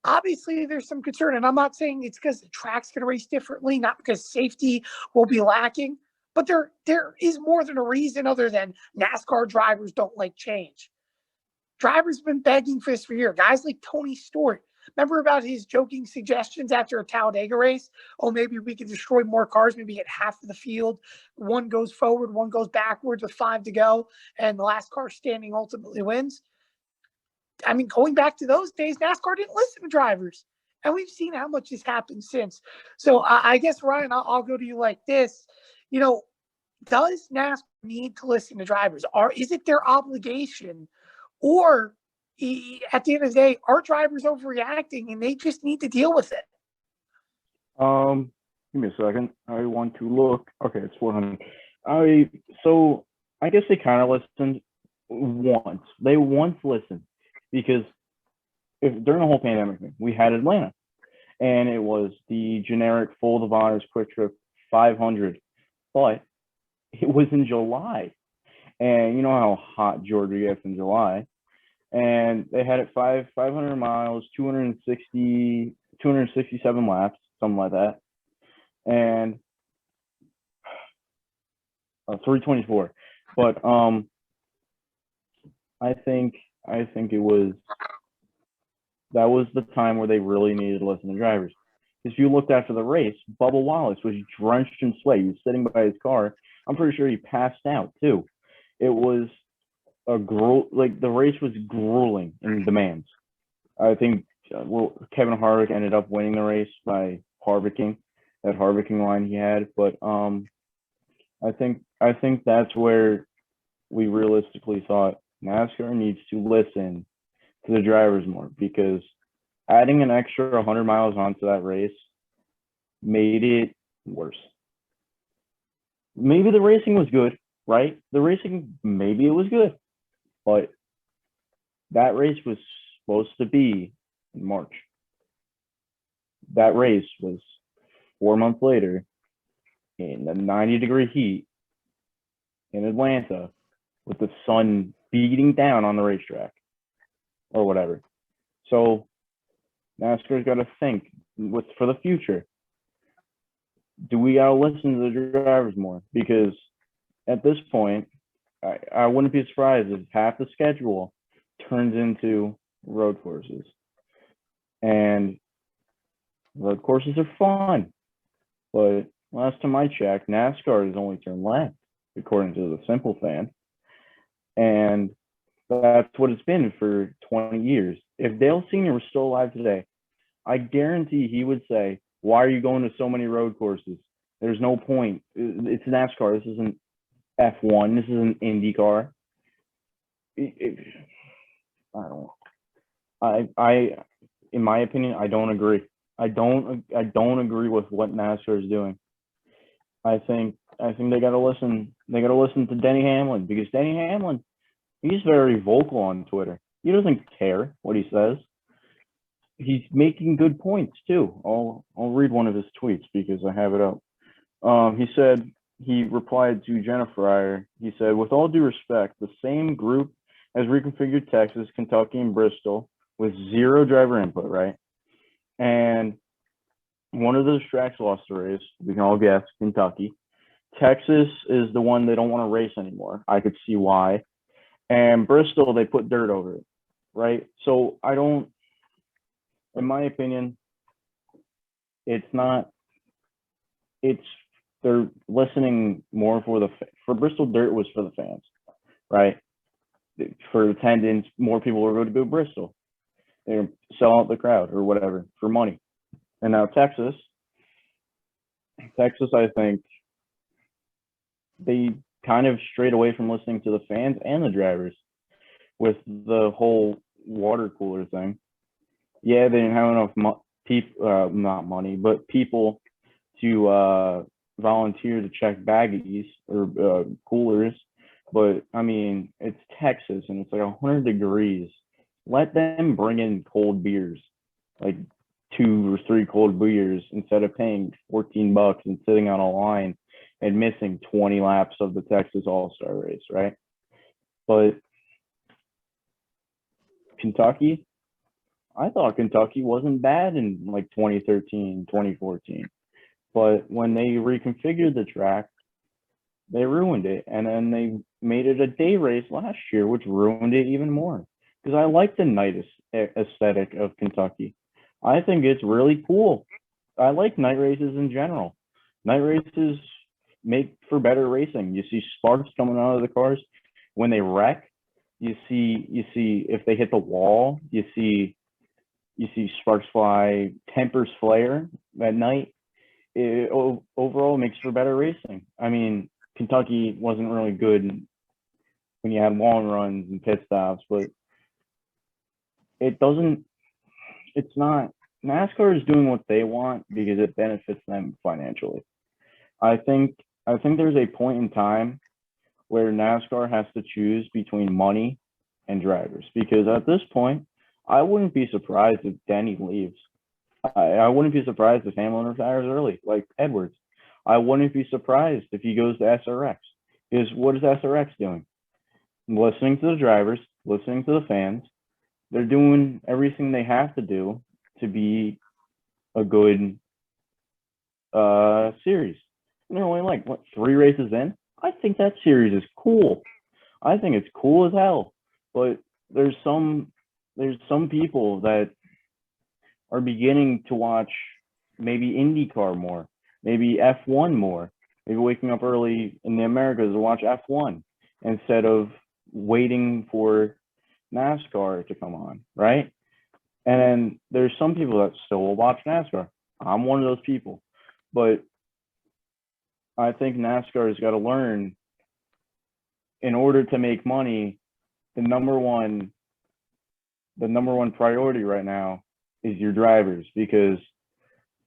obviously there's some concern. And I'm not saying it's because the track's going to race differently, not because safety will be lacking, but there is more than a reason other than NASCAR drivers don't like change. Drivers have been begging for this for years. Guys like Tony Stewart. Remember about his joking suggestions after a Talladega race? Oh, maybe we could destroy more cars, maybe get half of the field. One goes forward, one goes backwards with 5 to go, and the last car standing ultimately wins. I mean, going back to those days, NASCAR didn't listen to drivers. And we've seen how much has happened since. So I guess, Ryan, I'll go to you like this. You know, does NASCAR need to listen to drivers? Or is it their obligation? Or at the end of the day, are drivers overreacting and they just need to deal with it? Give me a second. I want to look. Okay, it's 400. So I guess they kind of listened once. They once listened because during the whole pandemic thing, we had Atlanta, and it was the generic full of honors quick trip 500, but it was in July, and you know how hot Georgia gets in July. And they had it 500 miles, 267 laps, something like that, and 324. But I think it was that was the time where they really needed to listen to drivers. If you looked after the race, Bubba Wallace was drenched in sweat. He was sitting by his car. I'm pretty sure he passed out too. It was the race was grueling in demands. I think Kevin Harvick ended up winning the race by Harvicking that Harvicking line he had, but I think that's where we realistically thought NASCAR needs to listen to the drivers more, because adding an extra 100 miles onto that race made it worse. Maybe the racing was good, right? Maybe it was good. But that race was supposed to be in March. That race was 4 months later in the 90-degree heat in Atlanta with the sun beating down on the racetrack or whatever. So NASCAR's got to think for the future. Do we got to listen to the drivers more? Because at this point, I wouldn't be surprised if half the schedule turns into road courses. And road courses are fun. But last time I checked, NASCAR has only turned left, according to the simple fan. And that's what it's been for 20 years. If Dale Sr. was still alive today, I guarantee he would say, why are you going to so many road courses? There's no point. It's NASCAR. This isn't F1. This is an IndyCar. I don't know. I, in my opinion, I don't agree. I don't agree with what NASCAR is doing. I think they got to listen. They got to listen to Denny Hamlin, because Denny Hamlin, he's very vocal on Twitter. He doesn't care what he says. He's making good points too. I'll read one of his tweets because I have it up. He replied to Jenna Fryer. He said, with all due respect, the same group has reconfigured Texas, Kentucky, and Bristol with zero driver input, right? And one of those tracks lost the race. We can all guess, Kentucky. Texas is the one they don't want to race anymore. I could see why. And Bristol, they put dirt over it, right? So in my opinion, they're listening more for Bristol. Dirt was for the fans, right? For attendance, more people were going to go to Bristol. They're sell out the crowd or whatever for money. And now Texas, Texas, I think they kind of strayed away from listening to the fans and the drivers with the whole water cooler thing. Yeah, they didn't have enough not money, but people to volunteer to check baggies or coolers. But I mean, it's Texas and it's like 100 degrees. Let them bring in cold beers, like 2 or 3 cold beers, instead of paying $14 and sitting on a line and missing 20 laps of the Texas All-Star race, right? But Kentucky, I thought Kentucky wasn't bad in like 2013, 2014. But when they reconfigured the track, they ruined it. And then they made it a day race last year, which ruined it even more. Because I like the night aesthetic of Kentucky. I think it's really cool. I like night races in general. Night races make for better racing. You see sparks coming out of the cars when they wreck. You see if they hit the wall. You see sparks fly, tempers flare at night. Overall makes for better racing. I mean, Kentucky wasn't really good when you had long runs and pit stops, but it's not. NASCAR is doing what they want because it benefits them financially. I think there's a point in time where NASCAR has to choose between money and drivers, because at this point, I wouldn't be surprised if Denny leaves. I wouldn't be surprised if Hamlin retires early, like Edwards. I wouldn't be surprised if he goes to SRX. Because what is SRX doing? Listening to the drivers, listening to the fans. They're doing everything they have to do to be a good series. And they're only like, 3 races in? I think that series is cool. I think it's cool as hell. But there's some people that are beginning to watch maybe IndyCar more, maybe F1 more, maybe waking up early in the Americas to watch F1 instead of waiting for NASCAR to come on, right? And then there's some people that still will watch NASCAR. I'm one of those people. But I think NASCAR has got to learn, in order to make money, the number one priority right now is your drivers, because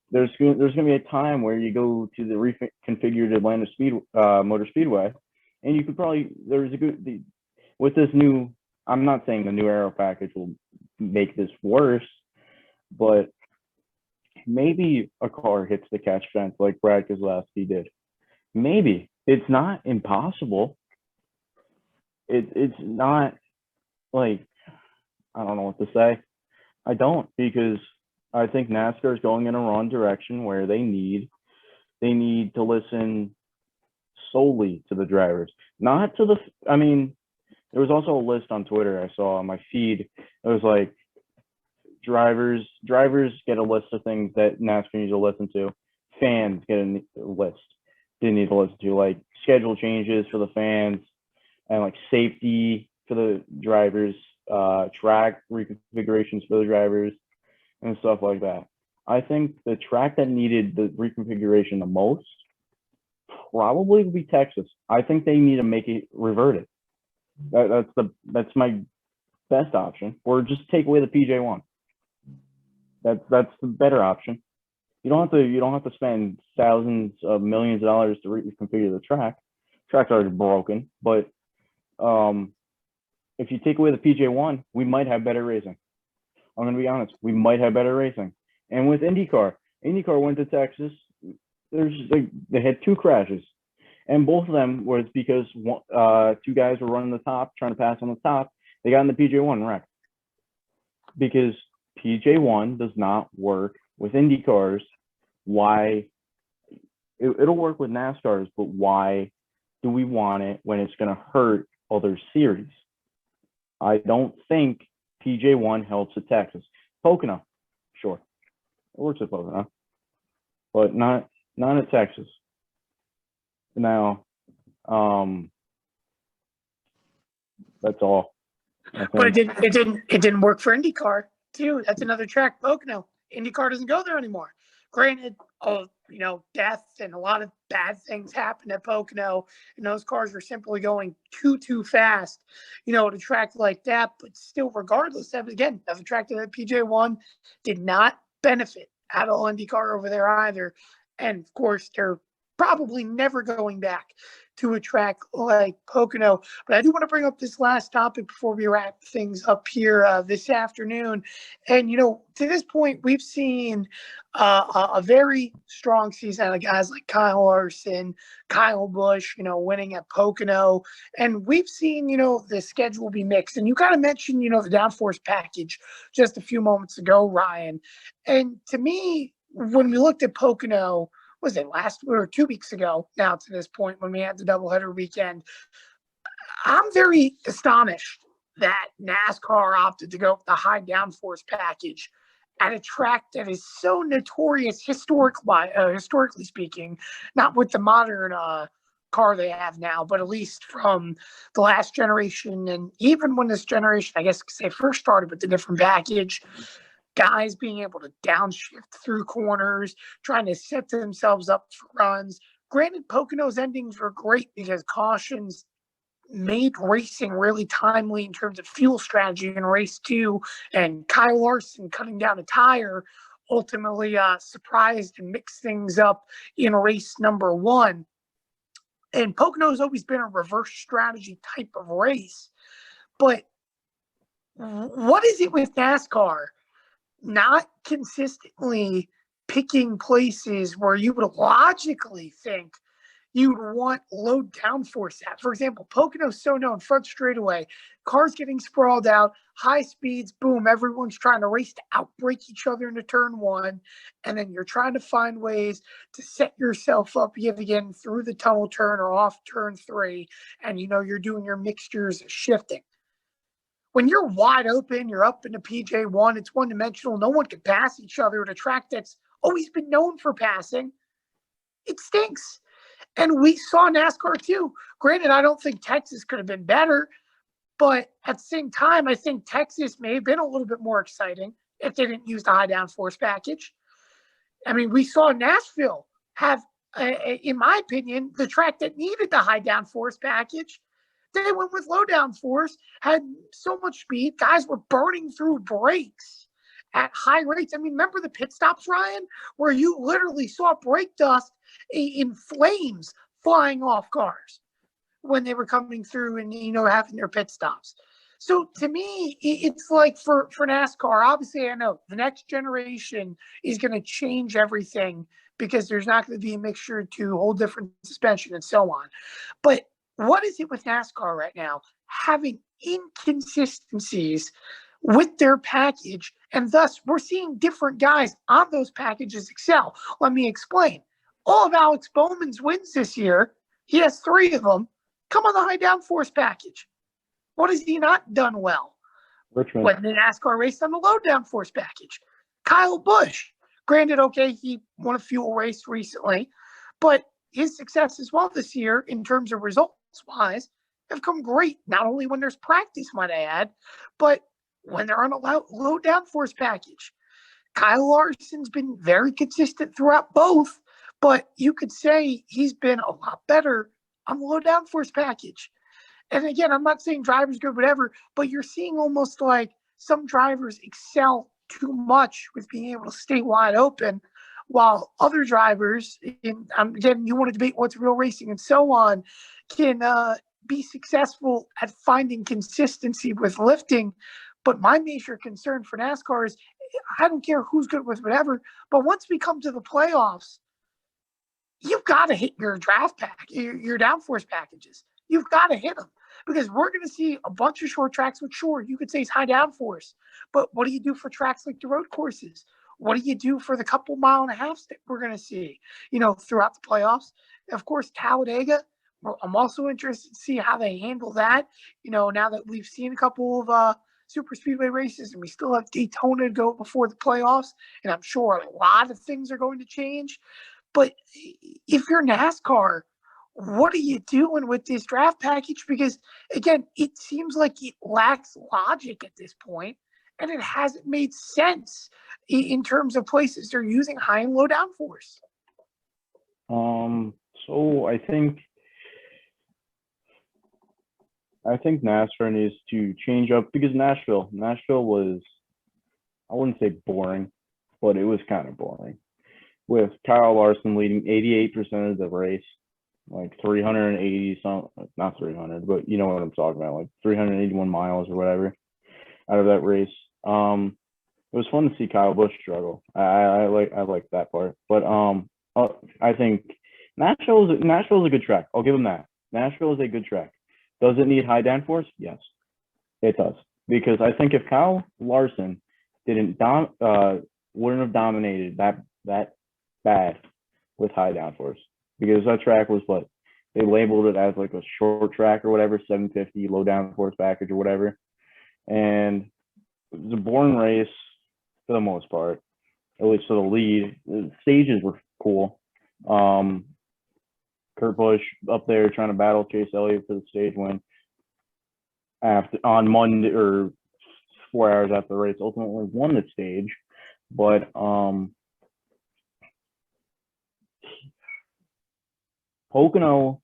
there's going to be a time where you go to the reconfigured Atlanta Motor Speedway, and you could probably with this new. I'm not saying the new aero package will make this worse, but maybe a car hits the catch fence like Brad Keselowski did. Maybe it's not impossible. It's not like, I don't know what to say. I don't, because I think NASCAR is going in a wrong direction where they need to listen solely to the drivers, not to the. I mean, there was also a list on Twitter I saw on my feed. It was like drivers get a list of things that NASCAR needs to listen to. Fans get a list they need to listen to, like schedule changes for the fans and like safety for the drivers, track reconfigurations for the drivers, and stuff like that. I think the track that needed the reconfiguration the most probably would be Texas. I think they need to make it reverted. That's my best option, or just take away the PJ1. That's the better option. You don't have to spend thousands of millions of dollars to reconfigure the track. Track's already broken, but if you take away the PJ1, we might have better racing. I'm going to be honest. We might have better racing. And with IndyCar went to Texas. They had 2 crashes, and both of them was because 2 guys were running the top, trying to pass on the top. They got in the PJ1 wreck, because PJ1 does not work with IndyCars. Why? It'll work with NASCARs, but why do we want it when it's going to hurt other series? I don't think PJ1 helps at Texas. Pocono, sure, it works at Pocono, but not at Texas. Now, that's all. But it didn't work for IndyCar too. That's another track, Pocono. IndyCar doesn't go there anymore. Granted, death and a lot of bad things happened at Pocono, and those cars were simply going too fast, at a track like that. But still, regardless of, again, of the track that PJ1 did not benefit at all IndyCar over there either. And of course, they're probably never going back to a track like Pocono. But I do want to bring up this last topic before we wrap things up here this afternoon. And, to this point, we've seen a very strong season of guys like Kyle Larson, Kyle Busch, winning at Pocono. And we've seen, the schedule be mixed. And you kind of mentioned, the downforce package just a few moments ago, Ryan. And to me, when we looked at Pocono, was it last or 2 weeks ago now to this point when we had the doubleheader weekend, I'm very astonished that NASCAR opted to go with the high downforce package at a track that is so notorious historically speaking, not with the modern car they have now, but at least from the last generation. And even when this generation, I guess, they first started with the different package, guys being able to downshift through corners, trying to set themselves up for runs. Granted, Pocono's endings were great because cautions made racing really timely in terms of fuel strategy in race 2, and Kyle Larson cutting down a tire ultimately surprised and mixed things up in race number 1. And Pocono has always been a reverse strategy type of race. But what is it with NASCAR not consistently picking places where you would logically think you'd want low downforce at? For example, Pocono's so known front straightaway, cars getting sprawled out, high speeds, boom, everyone's trying to race to outbrake each other into turn 1, and then you're trying to find ways to set yourself up yet again through the tunnel turn or off turn 3, and you're doing your mixtures of shifting. When you're wide open, you're up in the PJ1, it's one-dimensional, no one can pass each other at a track that's always been known for passing. It stinks. And we saw NASCAR too. Granted, I don't think Texas could have been better, but at the same time, I think Texas may have been a little bit more exciting if they didn't use the high downforce package. I mean, we saw Nashville have, in my opinion, the track that needed the high downforce package. They went with low downforce, had so much speed. Guys were burning through brakes at high rates. I mean, remember the pit stops, Ryan, where you literally saw brake dust in flames flying off cars when they were coming through and, having their pit stops. So to me, it's like for NASCAR, obviously I know the next generation is going to change everything because there's not going to be a mixture to whole different suspension and so on. But what is it with NASCAR right now? Having inconsistencies with their package, and thus we're seeing different guys on those packages excel. Let me explain. All of Alex Bowman's wins this year, he has 3 of them, come on the high downforce package. What has he not done well? Richmond. When the NASCAR raced on the low downforce package. Kyle Busch, granted, okay, he won a fuel race recently, but his success as well this year in terms of results-wise have come great, not only when there's practice, might I add, but when they're on a low downforce package. Kyle Larson's been very consistent throughout both, but you could say he's been a lot better on the low downforce package. And again, I'm not saying drivers go whatever, but you're seeing almost like some drivers excel too much with being able to stay wide open, while other drivers, again, you want to debate what's real racing and so on, can be successful at finding consistency with lifting. But my major concern for NASCAR is I don't care who's good with whatever, but once we come to the playoffs, you've got to hit your your downforce packages. You've got to hit them because we're going to see a bunch of short tracks, which sure, you could say is high downforce, but what do you do for tracks like the road courses? What do you do for the couple mile and a half that we're going to see, throughout the playoffs? Of course, Talladega, I'm also interested to see how they handle that, now that we've seen a couple of super speedway races and we still have Daytona to go before the playoffs. And I'm sure a lot of things are going to change. But if you're NASCAR, what are you doing with this draft package? Because, again, it seems like it lacks logic at this point, and it hasn't made sense in terms of places they're using high and low downforce. So I think NASCAR needs to change up because Nashville was, I wouldn't say boring, but it was kind of boring with Kyle Larson leading 88% of the race, like 380 some, not 300, but you know what I'm talking about, like 381 miles or whatever out of that race. It was fun to see Kyle Busch struggle. I like that part, but I think Nashville is a good track. I'll give them that. Nashville is a good track. Does it need high downforce? Yes, it does. Because I think if Kyle Larson didn't wouldn't have dominated that bad with high downforce, because that track was what they labeled it as, like a short track or whatever, 750 low downforce package or whatever, and it was a boring race for the most part, at least for the lead. The stages were cool. Kurt Busch up there trying to battle Chase Elliott for the stage win after on Monday, or 4 hours after the race, ultimately won the stage. But Pocono,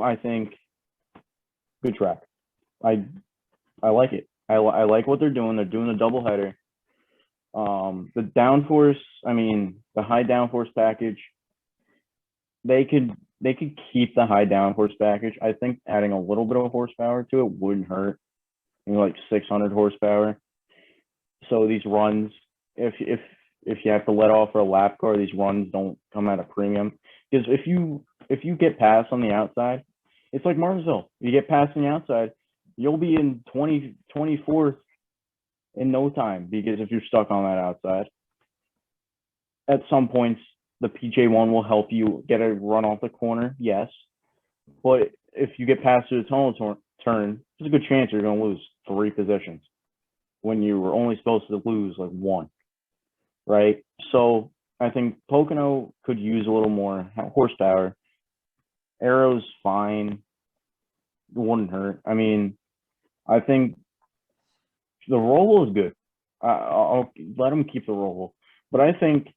I think, good track. I like it. I like what they're doing. They're doing a doubleheader. The downforce, I mean, the high downforce package, they could keep the high downforce package. I think adding a little bit of horsepower to it wouldn't hurt. Like 600 horsepower. So these runs, if you have to let off for a lap car, these runs don't come at a premium. Because if you get past on the outside, it's like Martinsville. You get past on the outside, you'll be in 24th in no time, because if you're stuck on that outside, at some points the PJ1 will help you get a run off the corner, yes, but if you get past to the tunnel turn, there's a good chance you're going to lose 3 positions when you were only supposed to lose like 1, right? So I think Pocono could use a little more horsepower. Arrow's fine, it wouldn't hurt. I mean, I think the Roval is good. I'll let them keep the Roval, but I think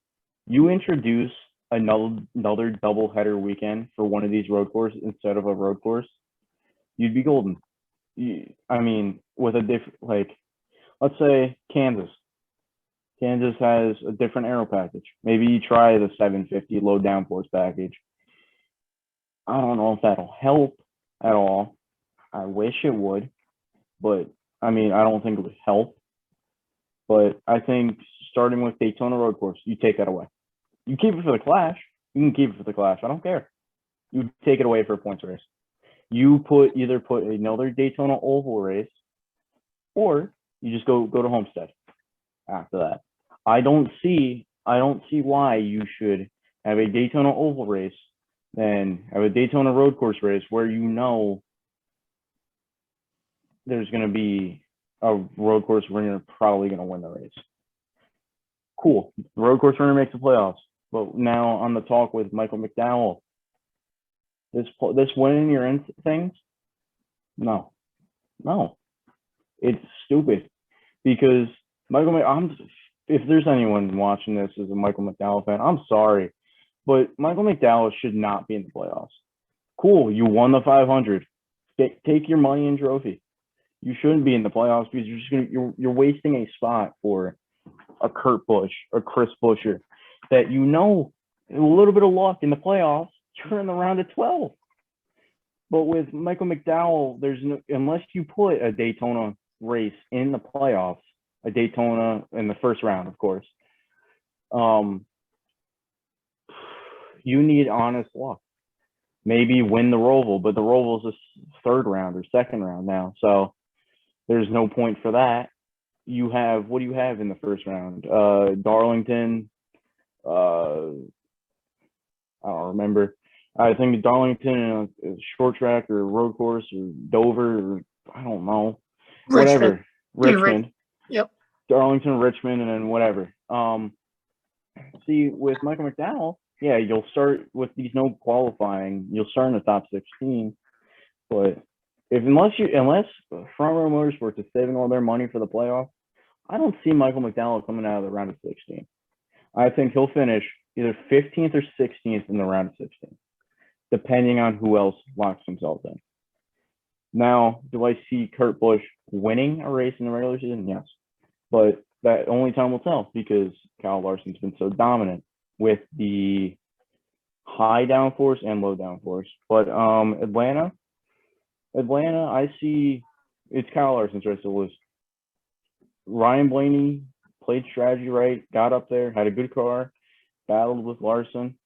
you introduce another double header weekend for one of these road courses instead of a road course, you'd be golden. I mean, with a different, like, let's say Kansas. Kansas has a different aero package. Maybe you try the 750 low downforce package. I don't know if that'll help at all. I wish it would, but I mean, I don't think it would help. But I think starting with Daytona Road Course, you take that away. You keep it for the Clash. You can keep it for the Clash. I don't care. You take it away for a points race. You either put another Daytona Oval race, or you just go to Homestead after that. I don't see why you should have a Daytona Oval race, then have a Daytona Road Course race where you know there's going to be a road course where you're probably going to win the race. Cool. The road course winner makes the playoffs. But now on the talk with Michael McDowell, this winning your things, no, it's stupid, because if there's anyone watching this as a Michael McDowell fan, I'm sorry, but Michael McDowell should not be in the playoffs. Cool, you won the 500. Take your money and trophy. You shouldn't be in the playoffs, because you're wasting a spot for a Kurt Busch or Chris Buescher that a little bit of luck in the playoffs, you're in the round of 12. But with Michael McDowell, unless you put a Daytona race in the playoffs, a Daytona in the first round, of course, you need honest luck. Maybe win the Roval, but the Roval's a 3rd round or 2nd round now, so there's no point for that. What do you have in the first round? Darlington. I don't remember. I think Darlington is a short track or road course, or Dover, or I don't know. Richmond. Whatever. Richmond. Yep. Darlington, Richmond, and then whatever. See, with Michael McDowell, yeah, you'll start with these no qualifying. You'll start in the top 16, but unless Front Row Motorsports is saving all their money for the playoffs, I don't see Michael McDowell coming out of the round of 16. I think he'll finish either 15th or 16th in the round of 16, depending on who else locks themselves in. Now, do I see Kurt Busch winning a race in the regular season? Yes. But that only time will tell because Kyle Larson's been so dominant with the high downforce and low downforce. But Atlanta, I see it's Kyle Larson's race to lose. Ryan Blaney played strategy right, got up there, had a good car, battled with Larson.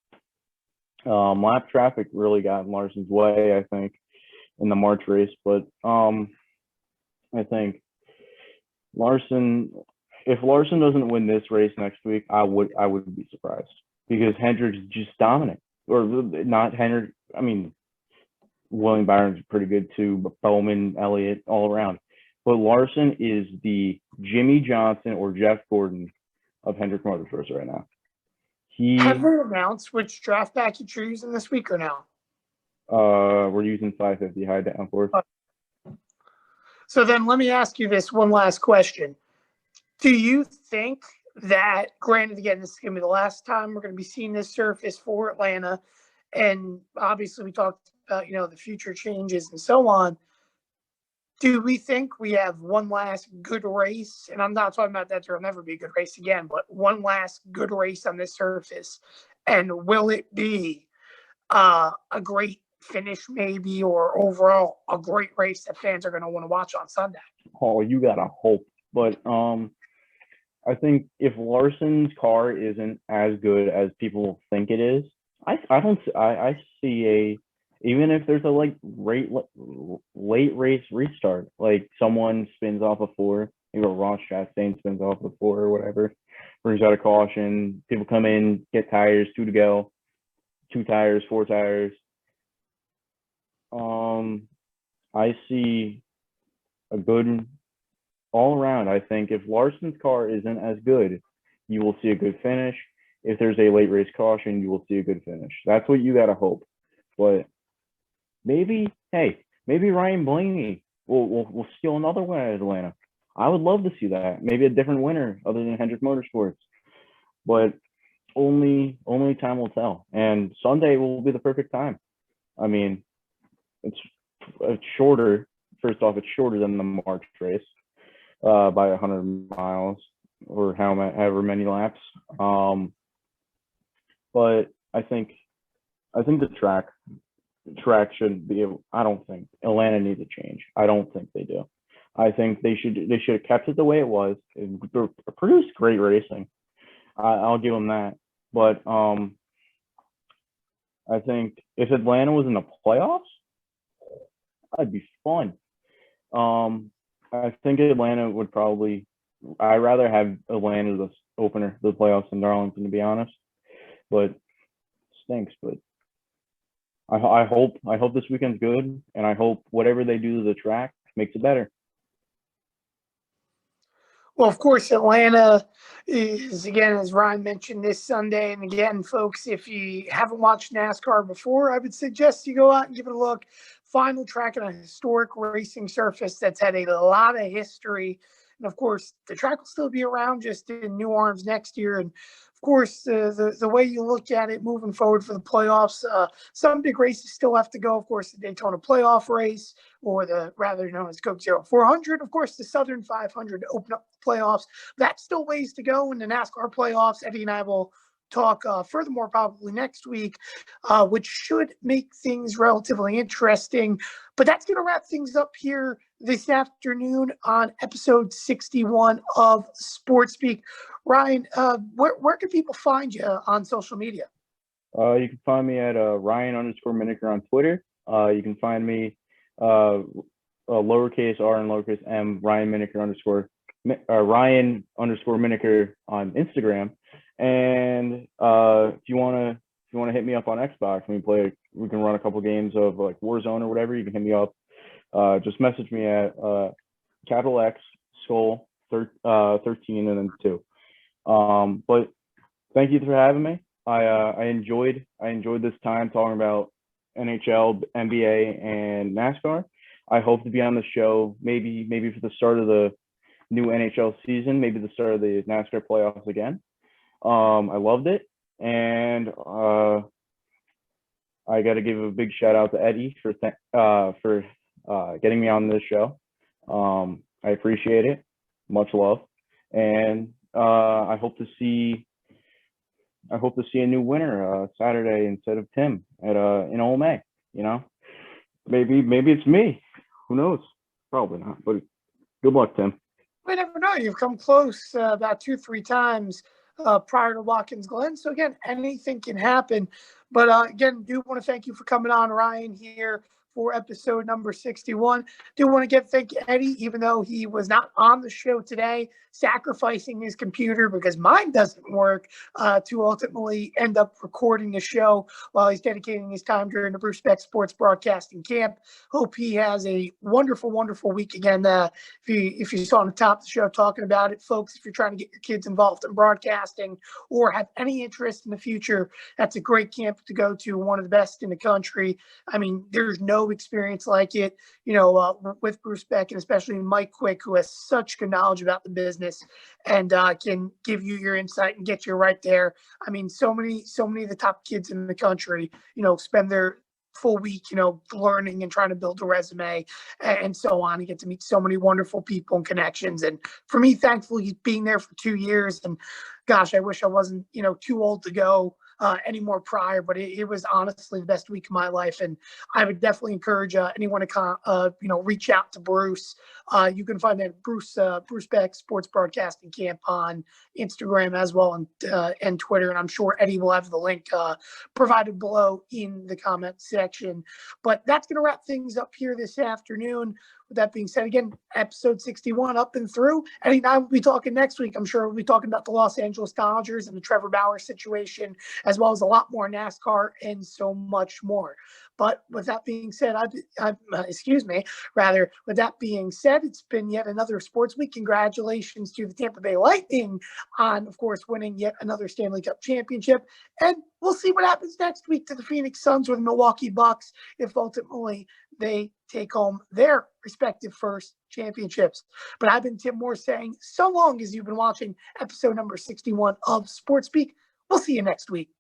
Lap traffic really got in Larson's way, I think, in the March race. But I think Larson, if Larson doesn't win this race next week, I would be surprised because Hendrick's just dominant. Or not Hendrick. I mean, William Byron's pretty good too, but Bowman, Elliott, all around. But Larson is the Jimmy Johnson or Jeff Gordon of Hendrick Motorsports right now. Have they announced which draft package you're using this week or now? We're using 550 high downforce. So then let me ask you this one last question. Do you think that, granted, again, this is going to be the last time we're going to be seeing this surface for Atlanta, and obviously we talked about, the future changes and so on. Do we think we have one last good race? And I'm not talking about that there will never be a good race again, but one last good race on this surface. And will it be a great finish maybe, or overall a great race that fans are going to want to watch on Sunday? Oh, you got to hope. But I think if Larson's car isn't as good as people think it is, I see even if there's a late race restart, like someone spins off a four, maybe Ross Chastain spins off a four or whatever, brings out a caution, people come in, get tires, 2 to go, 2 tires, 4 tires. I see a good all around. I think if Larson's car isn't as good, you will see a good finish. If there's a late race caution, you will see a good finish. That's what you got to hope. But maybe Ryan Blaney will steal another win at Atlanta. I would love to see that. Maybe a different winner other than Hendrick Motorsports. But only time will tell. And Sunday will be the perfect time. I mean, it's shorter. First off, it's shorter than the March race by 100 miles or however many laps. But I think the track shouldn't be able. I don't think Atlanta needs a change. I don't think they do. I think they should have kept it the way it was. It produced great racing. I'll give them that. But I think if Atlanta was in the playoffs, that'd be fun. I think Atlanta would probably. I'd rather have Atlanta the opener, the playoffs, than Darlington, to be honest. But it stinks. But I hope this weekend's good, and I hope whatever they do to the track makes it better. Well, of course, Atlanta is, again, as Ryan mentioned, this Sunday. And again, folks, if you haven't watched NASCAR before, I would suggest you go out and give it a look. Final track on a historic racing surface that's had a lot of history. And, of course, the track will still be around just in new arms next year. And, of course, the way you look at it moving forward for the playoffs, some big races still have to go. Of course, the Daytona playoff race, or the rather known as Coke Zero 400. Of course, the Southern 500 to open up the playoffs. That's still ways to go in the NASCAR playoffs. Eddie and I will talk furthermore probably next week, which should make things relatively interesting. But that's going to wrap things up here this afternoon on episode 61 of Sports Speak. Ryan, where can people find you on social media? You can find me at Ryan_Minneker on Twitter. You can find me lowercase r and lowercase m Ryan Minneker on Instagram. And if you wanna hit me up on Xbox, we can run a couple games of like Warzone or whatever. You can hit me up. Just message me at capital X Skull 13 and then 2. But thank you for having me. I enjoyed this time talking about NHL, NBA, and NASCAR. I hope to be on the show maybe for the start of the new NHL season, maybe the start of the NASCAR playoffs again. I loved it, And I got to give a big shout out to Eddie for getting me on this show. I appreciate it. Much love. And I hope to see a new winner Saturday instead of Tim at in Old May. Maybe it's me. Who knows? Probably not. But good luck, Tim. We never know. You've come close about 2-3 times prior to Watkins Glen. So again, anything can happen. But again, do want to thank you for coming on, Ryan, here for episode number 61. Do want to thank Eddie, even though he was not on the show today, sacrificing his computer because mine doesn't work to ultimately end up recording the show while he's dedicating his time during the Bruce Beck Sports Broadcasting Camp. Hope he has a wonderful, wonderful week again. If you saw on the top of the show talking about it, folks, if you're trying to get your kids involved in broadcasting or have any interest in the future, that's a great camp to go to, one of the best in the country. I mean, there's no experience like it, with Bruce Beck, and especially Mike Quick, who has such good knowledge about the business and can give you your insight and get you right there. I mean, so many of the top kids in the country, spend their full week, learning and trying to build a resume and so on. You get to meet so many wonderful people and connections. And for me, thankfully, being there for 2 years, and gosh, I wish I wasn't, too old to go any more prior, but it was honestly the best week of my life. And I would definitely encourage anyone to, reach out to Bruce. You can find that Bruce Beck Sports Broadcasting Camp on Instagram as well, and Twitter. And I'm sure Eddie will have the link provided below in the comment section. But that's going to wrap things up here this afternoon. With that being said, again, episode 61 up and through. Eddie and I will be talking next week. I'm sure we'll be talking about the Los Angeles Dodgers and the Trevor Bauer situation, as well as a lot more NASCAR and so much more. But with that being said, with that being said, it's been yet another sports week. Congratulations to the Tampa Bay Lightning on, of course, winning yet another Stanley Cup championship. And we'll see what happens next week to the Phoenix Suns or the Milwaukee Bucks if ultimately they take home their respective first championships. But I've been Tim Moore saying so long as you've been watching episode number 61 of Sports Speak. We'll see you next week.